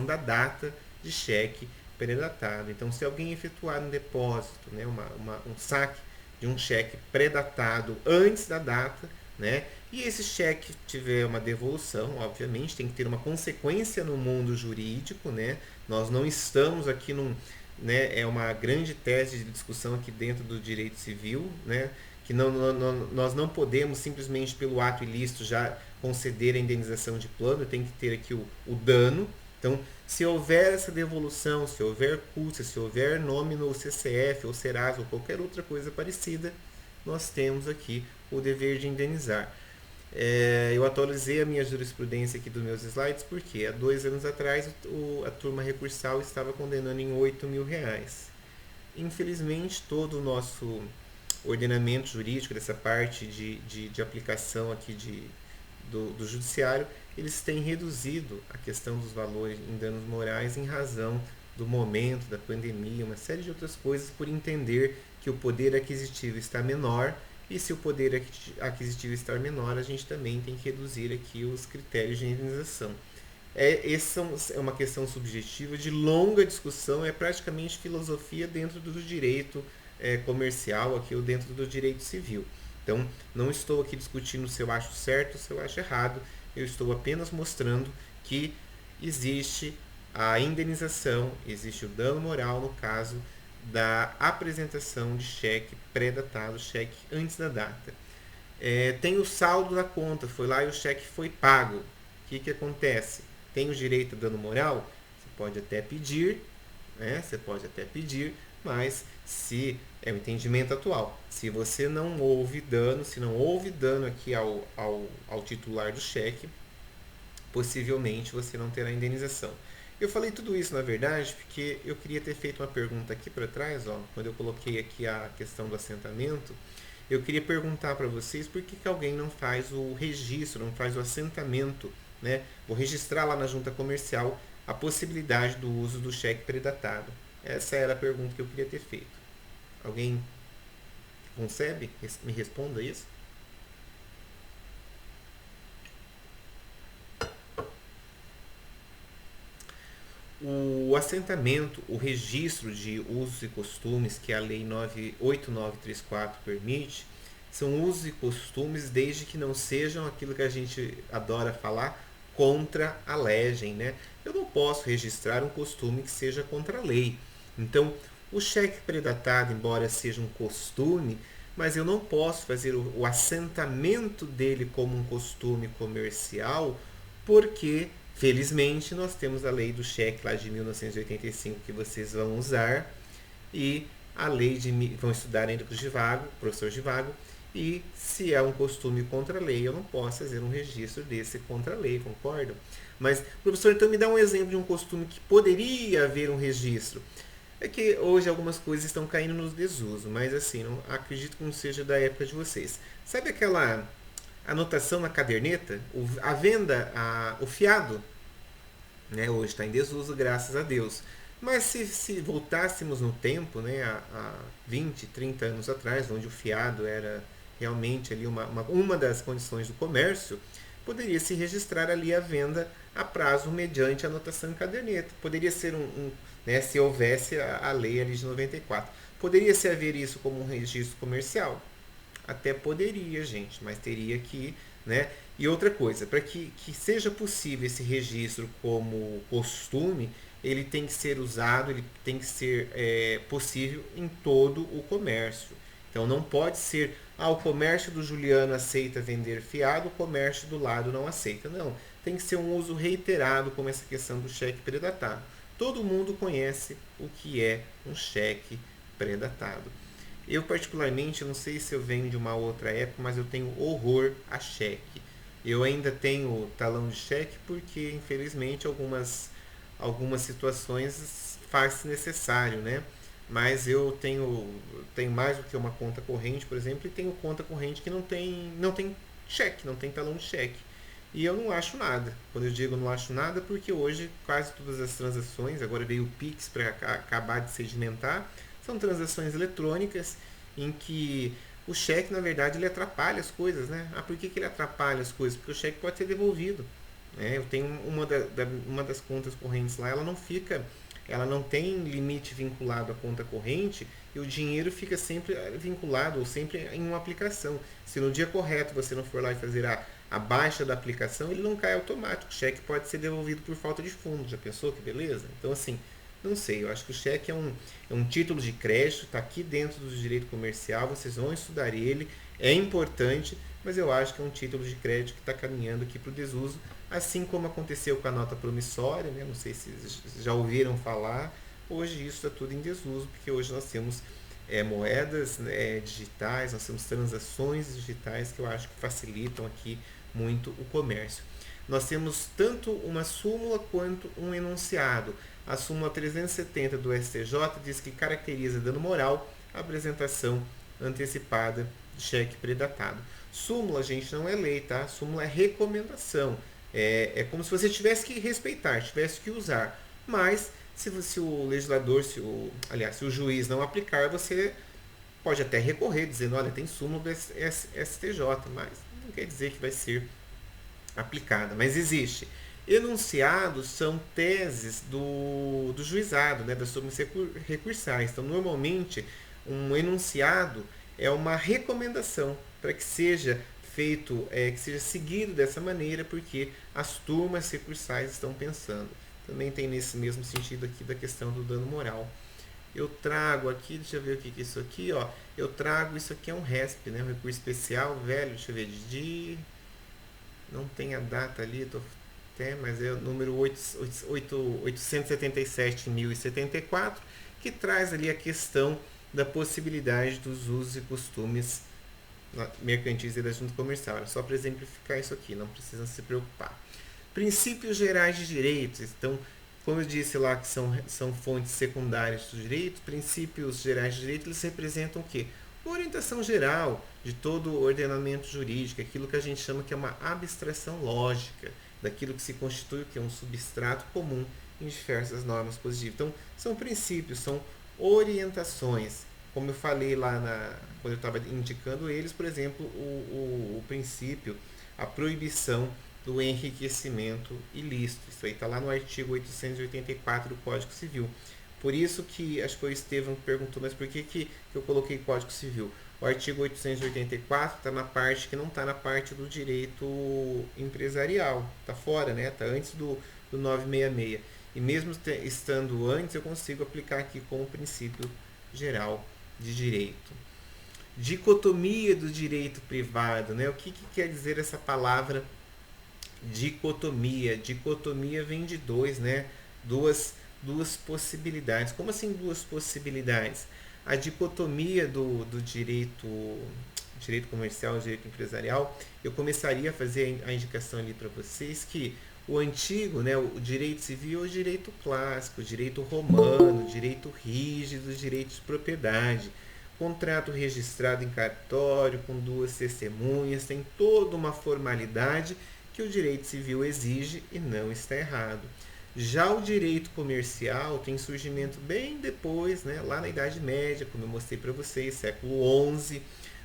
da data de cheque predatado. Então, se alguém efetuar um depósito, né, um saque de um cheque predatado antes da data, né, e esse cheque tiver uma devolução, obviamente, tem que ter uma consequência no mundo jurídico, né? Nós não estamos aqui é uma grande tese de discussão aqui dentro do direito civil, né? Que nós não podemos simplesmente pelo ato ilícito já conceder a indenização de plano, tem que ter aqui o dano. Então, se houver essa devolução, se houver custa, se houver nome no CCF ou Serasa ou qualquer outra coisa parecida, nós temos aqui o dever de indenizar. Eu atualizei a minha jurisprudência aqui dos meus slides porque há 2 anos atrás a turma recursal estava condenando em R$ 8.000. Infelizmente, todo o nosso ordenamento jurídico, dessa parte de aplicação aqui do judiciário, eles têm reduzido a questão dos valores em danos morais em razão do momento, da pandemia, uma série de outras coisas, por entender que o poder aquisitivo está menor, e se o poder aquisitivo está menor, a gente também tem que reduzir aqui os critérios de indenização. Essa é uma questão subjetiva de longa discussão, é praticamente filosofia dentro do direito comercial aqui, ou dentro do direito civil. Então, não estou aqui discutindo se eu acho certo ou se eu acho errado, eu estou apenas mostrando que existe a indenização, existe o dano moral no caso da apresentação de cheque pré-datado, cheque antes da data. Tem o saldo da conta, foi lá e o cheque foi pago. O que acontece? Tem o direito a dano moral? Você pode até pedir, mas se é o entendimento atual, se você não houve dano, se não houve dano aqui ao titular do cheque, possivelmente você não terá indenização. Eu falei tudo isso, na verdade, porque eu queria ter feito uma pergunta aqui para trás, quando eu coloquei aqui a questão do assentamento. Eu queria perguntar para vocês por que alguém não faz o registro, não faz o assentamento, né? Vou registrar lá na junta comercial a possibilidade do uso do cheque predatado. Essa era a pergunta que eu queria ter feito. Alguém concebe? Me responda isso. O assentamento, o registro de usos e costumes que a Lei 8934 permite, são usos e costumes desde que não sejam aquilo que a gente adora falar, contra a legem, né? Eu não posso registrar um costume que seja contra a lei. Então, o cheque predatado, embora seja um costume, mas eu não posso fazer o assentamento dele como um costume comercial, porque felizmente nós temos a lei do cheque lá de 1985 que vocês vão usar, e a lei vão estudar ainda com o professor Givago, e se é um costume contra a lei, eu não posso fazer um registro desse contra a lei, concordam? Mas, professor, então me dá um exemplo de um costume que poderia haver um registro. É que hoje algumas coisas estão caindo no desuso, mas assim, não acredito que não seja da época de vocês. Sabe aquela anotação na caderneta? A venda, o fiado, né, hoje está em desuso, graças a Deus. Mas se voltássemos no tempo, né, há 20, 30 anos atrás, onde o fiado era realmente ali uma das condições do comércio, poderia se registrar ali a venda a prazo mediante anotação em caderneta. Poderia ser né, se houvesse a lei ali de 94. Poderia se haver isso como um registro comercial? Até poderia, gente, mas teria que, né? E outra coisa, para que seja possível esse registro como costume, ele tem que ser usado, ele tem que ser possível em todo o comércio. Então não pode ser, o comércio do Juliano aceita vender fiado, o comércio do lado não aceita. Não, tem que ser um uso reiterado, como essa questão do cheque predatado. Todo mundo conhece o que é um cheque predatado. Eu particularmente, não sei se eu venho de uma outra época, mas eu tenho horror a cheque. Eu ainda tenho talão de cheque porque, infelizmente, algumas situações faz-se necessário, né? Mas eu tenho mais do que uma conta corrente, por exemplo, e tenho conta corrente que não tem cheque, não tem talão de cheque. E eu não acho nada. Quando eu digo não acho nada, porque hoje quase todas as transações, agora veio o Pix para acabar de sedimentar, são transações eletrônicas em que o cheque, na verdade, ele atrapalha as coisas, né? Por que ele atrapalha as coisas? Porque o cheque pode ser devolvido. Eu tenho uma das contas correntes lá, ela não tem limite vinculado à conta corrente, e o dinheiro fica sempre vinculado ou sempre em uma aplicação. Se no dia correto você não for lá e fazer a baixa da aplicação, ele não cai automático. O cheque pode ser devolvido por falta de fundos. Já pensou que beleza? Então, assim, não sei, eu acho que o cheque é um título de crédito, está aqui dentro do direito comercial, vocês vão estudar ele, é importante, mas eu acho que é um título de crédito que está caminhando aqui para o desuso, assim como aconteceu com a nota promissória, né? Não sei se já ouviram falar, hoje isso está tudo em desuso, porque hoje nós temos moedas, né, digitais, nós temos transações digitais que eu acho que facilitam aqui muito o comércio. Nós temos tanto uma súmula quanto um enunciado. A súmula 370 do STJ diz que caracteriza dano moral a apresentação antecipada de cheque predatado. Súmula, gente, não é lei, tá? Súmula é recomendação. É como se você tivesse que respeitar, tivesse que usar. Mas, se o legislador, se o juiz não aplicar, você pode até recorrer, dizendo, olha, tem súmula do STJ, mas não quer dizer que vai ser aplicada. Mas existe. Enunciados são teses do juizado, né, das súmulas recursais. Então, normalmente, um enunciado é uma recomendação para que seja feito, que seja seguido dessa maneira, porque as turmas recursais estão pensando. Também tem nesse mesmo sentido aqui da questão do dano moral. Eu trago aqui, deixa eu ver o que é isso aqui, ó. Eu trago, isso aqui é um RESP, né, um recurso especial, velho, deixa eu ver, não tem a data ali, mas é o número 877.074, que traz ali a questão da possibilidade dos usos e costumes mercantis e da junta comercial. Era só para exemplificar isso aqui, não precisa se preocupar. Princípios gerais de direitos. Então, como eu disse lá que são fontes secundárias do direito, princípios gerais de direito, eles representam o quê? Uma orientação geral de todo o ordenamento jurídico, aquilo que a gente chama que é uma abstração lógica, daquilo que se constitui, que é um substrato comum em diversas normas positivas. Então, são princípios, são orientações. Como eu falei lá quando eu estava indicando eles, por exemplo, o princípio, a proibição do enriquecimento ilícito. Isso aí está lá no artigo 884 do Código Civil. Por isso que, acho que foi o Estevam que perguntou, mas por que eu coloquei Código Civil? O artigo 884 está na parte que não está na parte do direito empresarial. Está fora, né? Está antes do 966. E mesmo estando antes, eu consigo aplicar aqui como princípio geral de direito. Dicotomia do direito privado, né? O que quer dizer essa palavra dicotomia? Dicotomia vem de dois, né? Duas possibilidades. Como assim duas possibilidades? A dicotomia do direito comercial e direito empresarial, eu começaria a fazer a indicação ali para vocês que o antigo, né, o direito civil é o direito clássico, o direito romano, o direito rígido, o direito de propriedade. Contrato registrado em cartório, com duas testemunhas, tem toda uma formalidade que o direito civil exige e não está errado. Já o direito comercial tem surgimento bem depois, né, lá na Idade Média, como eu mostrei para vocês, século XI.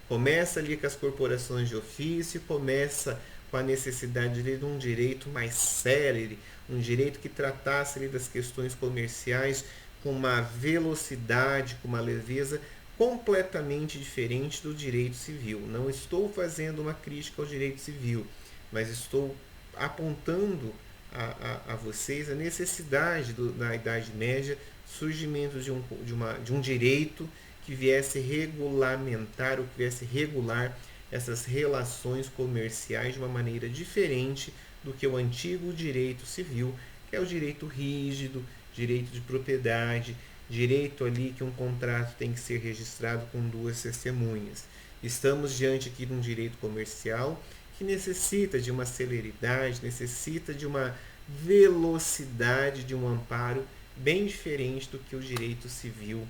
Começa ali com as corporações de ofício, começa com a necessidade de um direito mais célere, um direito que tratasse ali das questões comerciais com uma velocidade, com uma leveza completamente diferente do direito civil. Não estou fazendo uma crítica ao direito civil, mas estou apontando a vocês a necessidade na Idade Média, surgimento de um direito que viesse regulamentar ou que viesse regular essas relações comerciais de uma maneira diferente do que o antigo direito civil, que é o direito rígido, direito de propriedade, direito ali que um contrato tem que ser registrado com duas testemunhas. Estamos diante aqui de um direito comercial que necessita de uma celeridade, necessita de uma velocidade, de um amparo bem diferente do que o direito civil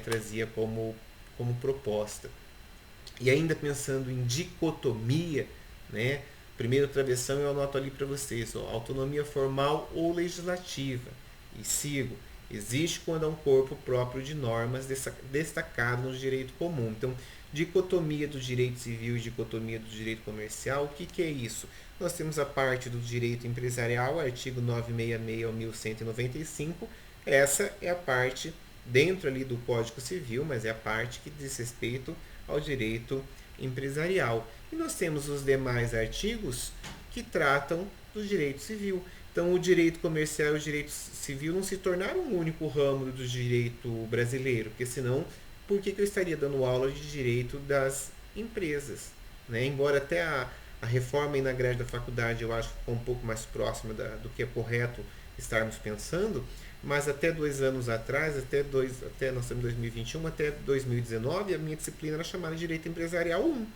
trazia como proposta. E ainda pensando em dicotomia, né? Primeiro travessão eu anoto ali para vocês, ó, autonomia formal ou legislativa. E sigo. Existe quando há um corpo próprio de normas destacado no direito comum. Então, dicotomia do direito civil e dicotomia do direito comercial, o que é isso? Nós temos a parte do direito empresarial, artigo 966 ao 1195. Essa é a parte dentro ali do Código Civil, mas é a parte que diz respeito ao direito empresarial. E nós temos os demais artigos que tratam do direito civil. Então, o direito comercial e o direito civil não se tornaram um único ramo do direito brasileiro, porque senão, por que eu estaria dando aula de direito das empresas? Né?Embora até a reforma aí na grade da faculdade eu acho que ficou um pouco mais próxima do que é correto estarmos pensando, mas até 2 anos atrás, até nós estamos em 2021, até 2019, a minha disciplina era chamada de Direito Empresarial 1.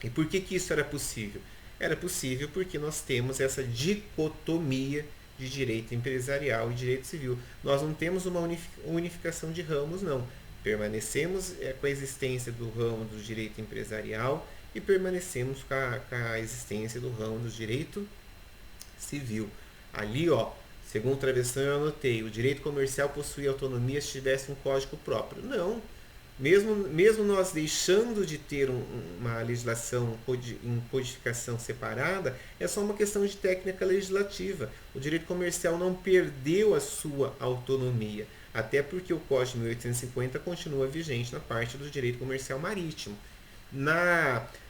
E por que isso era possível? Era possível porque nós temos essa dicotomia de direito empresarial e direito civil. Nós não temos uma unificação de ramos, não. Permanecemos com a existência do ramo do direito empresarial e permanecemos com a existência do ramo do direito civil. Ali, ó, segundo Travessão, eu anotei, o direito comercial possuía autonomia se tivesse um código próprio. Não. Mesmo nós deixando de ter uma legislação em codificação separada, é só uma questão de técnica legislativa. O direito comercial não perdeu a sua autonomia, até porque o Código de 1850 continua vigente na parte do direito comercial marítimo.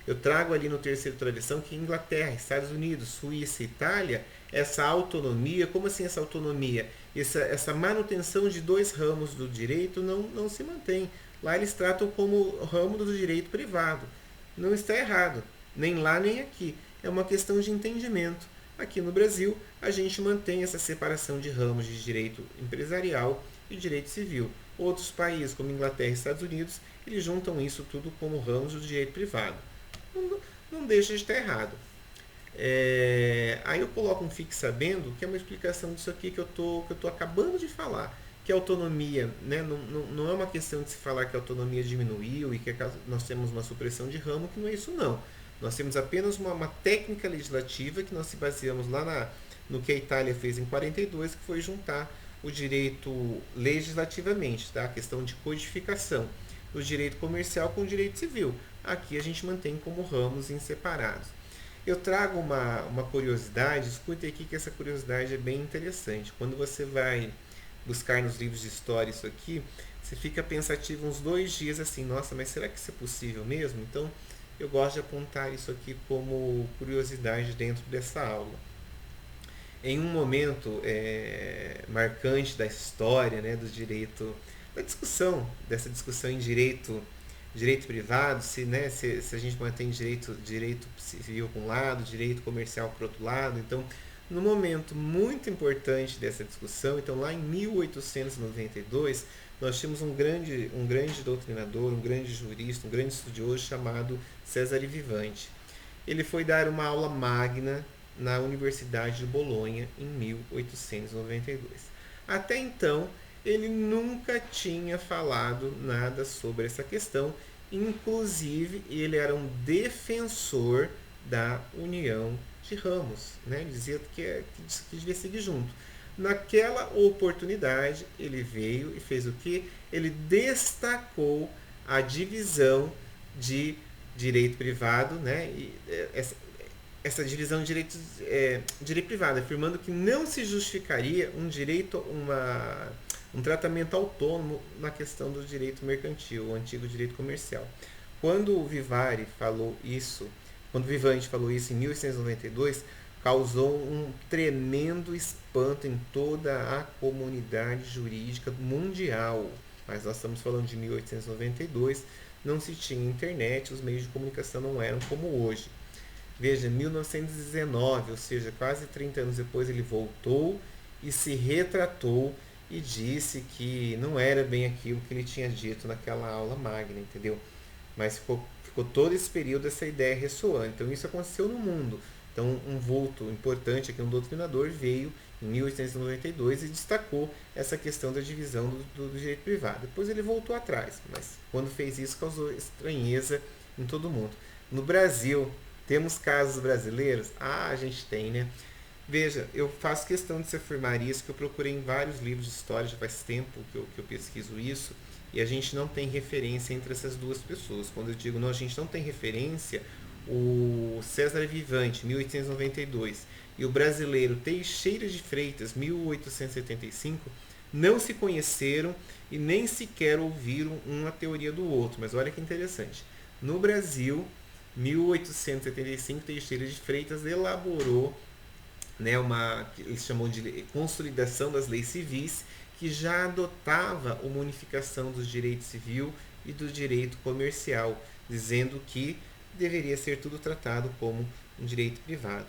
Eu trago ali no terceiro travessão que Inglaterra, Estados Unidos, Suíça, Itália, essa autonomia, como assim essa autonomia? Essa manutenção de dois ramos do direito não se mantém. Lá eles tratam como ramo do direito privado. Não está errado, nem lá nem aqui. É uma questão de entendimento. Aqui no Brasil, a gente mantém essa separação de ramos de direito empresarial e direito civil. Outros países, como Inglaterra e Estados Unidos, eles juntam isso tudo como ramos do direito privado. Não deixa de estar errado. Aí eu coloco um Fique Sabendo, que é uma explicação disso aqui que eu tô acabando de falar. Que a autonomia, né, não é uma questão de se falar que a autonomia diminuiu e que nós temos uma supressão de ramo, que não é isso não. Nós temos apenas uma técnica legislativa que nós se baseamos lá no que a Itália fez em 42, que foi juntar o direito legislativamente, tá? A questão de codificação do direito comercial com o direito civil. Aqui a gente mantém como ramos inseparados. Eu trago uma curiosidade, escute aqui que essa curiosidade é bem interessante. Quando você vai buscar nos livros de história isso aqui, você fica pensativo uns 2 dias assim, nossa, mas será que isso é possível mesmo? Então, eu gosto de apontar isso aqui como curiosidade dentro dessa aula. Em um momento marcante da história, né, do direito, dessa discussão em direito privado, se a gente mantém direito civil por um lado, direito comercial por outro lado. Então, num momento muito importante dessa discussão, então lá em 1892, nós tínhamos um grande doutrinador, um grande jurista, um grande estudioso chamado Cesare Vivante. Ele foi dar uma aula magna na Universidade de Bolonha em 1892. Até então, ele nunca tinha falado nada sobre essa questão, inclusive ele era um defensor da união de ramos, né? Ele dizia que devia seguir junto. Naquela oportunidade, ele veio e fez o que? Ele destacou a divisão de direito privado, né? E essa divisão de direito privado, afirmando que não se justificaria um tratamento autônomo na questão do direito mercantil, o antigo direito comercial. Quando o Vivante falou isso em 1892, causou um tremendo espanto em toda a comunidade jurídica mundial. Mas nós estamos falando de 1892, não se tinha internet, os meios de comunicação não eram como hoje. Veja, 1919, ou seja, quase 30 anos depois, ele voltou e se retratou e disse que não era bem aquilo que ele tinha dito naquela aula magna, entendeu? Mas ficou todo esse período essa ideia ressoando. Então isso aconteceu no mundo. Então um vulto importante aqui, um doutrinador, veio em 1892 e destacou essa questão da divisão do direito privado. Depois ele voltou atrás, mas quando fez isso causou estranheza em todo mundo. No Brasil, temos casos brasileiros? A gente tem, né? Veja, eu faço questão de se afirmar isso, que eu procurei em vários livros de história, já faz tempo que eu pesquiso isso, e a gente não tem referência entre essas duas pessoas. Quando eu digo não, a gente não tem referência, o Cesare Vivante, 1892, e o brasileiro Teixeira de Freitas, 1875, não se conheceram e nem sequer ouviram uma teoria do outro. Mas olha que interessante. No Brasil, 1875, Teixeira de Freitas elaborou, né, eles chamam de consolidação das leis civis, que já adotava uma unificação do direito civil e do direito comercial, dizendo que deveria ser tudo tratado como um direito privado.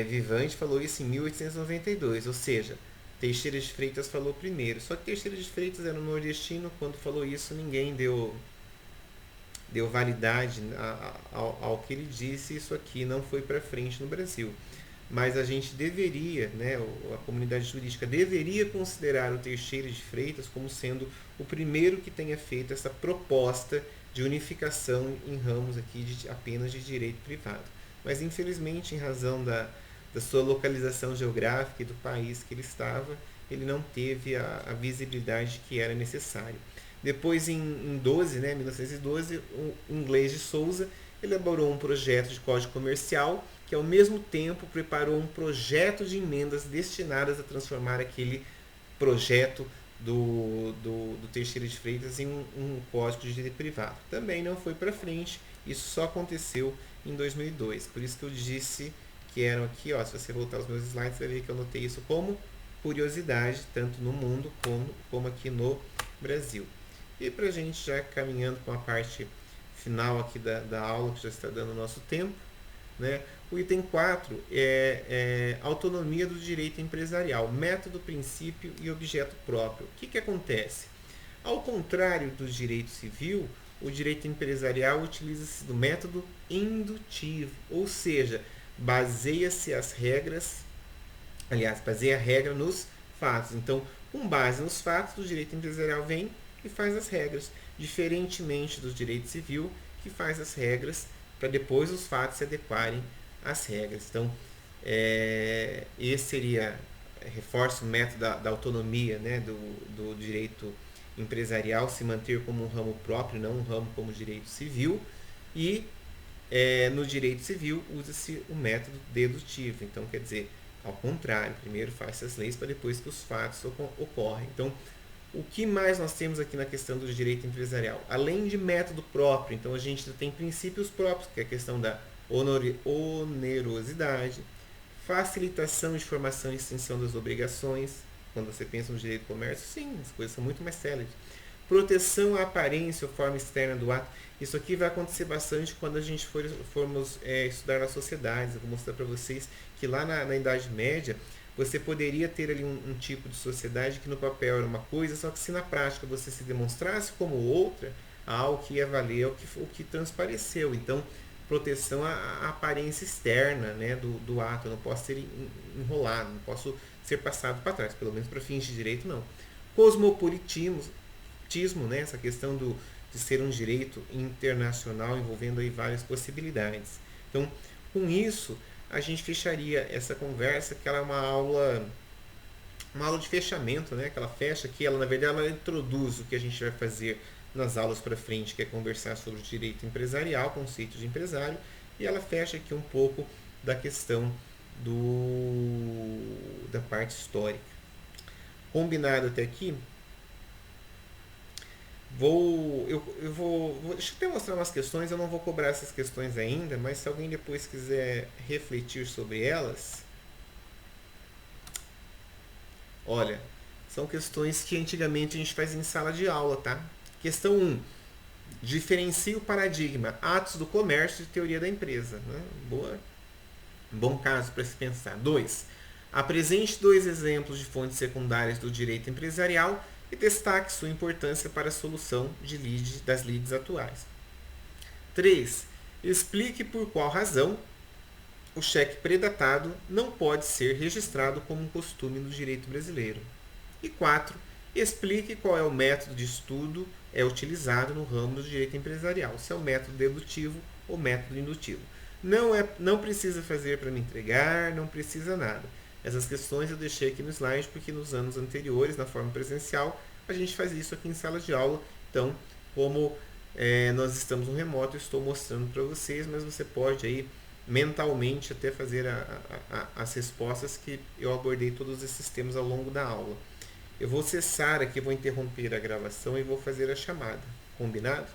Vivante falou isso em 1892, ou seja, Teixeira de Freitas falou primeiro. Só que Teixeira de Freitas era um nordestino, quando falou isso ninguém deu deu validade ao que ele disse, isso aqui não foi para frente no Brasil. Mas a gente deveria, né, a comunidade jurídica deveria considerar o Teixeira de Freitas como sendo o primeiro que tenha feito essa proposta de unificação em ramos aqui apenas de direito privado. Mas infelizmente, em razão da sua localização geográfica e do país que ele estava, ele não teve a visibilidade que era necessário. Depois, em 1912, o inglês de Souza elaborou um projeto de código comercial que, ao mesmo tempo, preparou um projeto de emendas destinadas a transformar aquele projeto do Teixeira de Freitas em um código de direito privado. Também não foi para frente, isso só aconteceu em 2002. Por isso que eu disse que eram aqui, ó, se você voltar aos meus slides, você vai ver que eu notei isso como curiosidade, tanto no mundo como aqui no Brasil. E para a gente já caminhando com a parte final aqui da aula, que já está dando o nosso tempo, né? O item 4 é autonomia do direito empresarial, método, princípio e objeto próprio. O que acontece? Ao contrário do direito civil, o direito empresarial utiliza-se do método indutivo, ou seja, baseia a regra nos fatos. Então, com base nos fatos, o direito empresarial vem e faz as regras, diferentemente do direito civil, que faz as regras para depois os fatos se adequarem às regras. Então, esse seria, reforça o método da autonomia, né, do direito empresarial se manter como um ramo próprio, não um ramo como direito civil. E no direito civil usa-se o método dedutivo. Então, quer dizer, ao contrário, primeiro faz as leis para depois que os fatos ocorrem. Então, o que mais nós temos aqui na questão do direito empresarial? Além de método próprio, então a gente tem princípios próprios, que é a questão da onerosidade, facilitação de formação e extinção das obrigações. Quando você pensa no direito do comércio, sim, as coisas são muito mais céleres. Proteção à aparência ou forma externa do ato. Isso aqui vai acontecer bastante quando a gente formos estudar nas sociedades. Eu vou mostrar para vocês que lá na Idade Média, você poderia ter ali um tipo de sociedade que no papel era uma coisa, só que se na prática você se demonstrasse como outra, algo que ia valer o que transpareceu. Então, proteção à aparência externa, né, do ato. Eu não posso ser enrolado, não posso ser passado para trás, pelo menos para fins de direito não. Cosmopolitismo, né, essa questão de ser um direito internacional envolvendo aí várias possibilidades. Então, com isso, a gente fecharia essa conversa, que ela é uma aula de fechamento, né? Que ela fecha aqui, ela na verdade ela introduz o que a gente vai fazer nas aulas para frente, que é conversar sobre o direito empresarial, conceito de empresário, e ela fecha aqui um pouco da questão da parte histórica. Combinado até aqui? Deixa eu até mostrar umas questões, eu não vou cobrar essas questões ainda, mas se alguém depois quiser refletir sobre elas, olha, são questões que antigamente a gente fazia em sala de aula, tá? Questão 1. Diferencie o paradigma atos do comércio e teoria da empresa. Né? Bom caso para se pensar. 2. Apresente 2 exemplos de fontes secundárias do direito empresarial e destaque sua importância para a solução das lides atuais. 3. Explique por qual razão o cheque predatado não pode ser registrado como um costume no direito brasileiro. E 4. Explique qual é o método de estudo utilizado no ramo do direito empresarial, se é o método dedutivo ou método indutivo. Não precisa fazer para me entregar, não precisa nada. Essas questões eu deixei aqui no slide porque nos anos anteriores, na forma presencial, a gente faz isso aqui em sala de aula. Então, como nós estamos no remoto, eu estou mostrando para vocês, mas você pode aí mentalmente até fazer as respostas que eu abordei todos esses temas ao longo da aula. Eu vou cessar aqui, vou interromper a gravação e vou fazer a chamada. Combinado?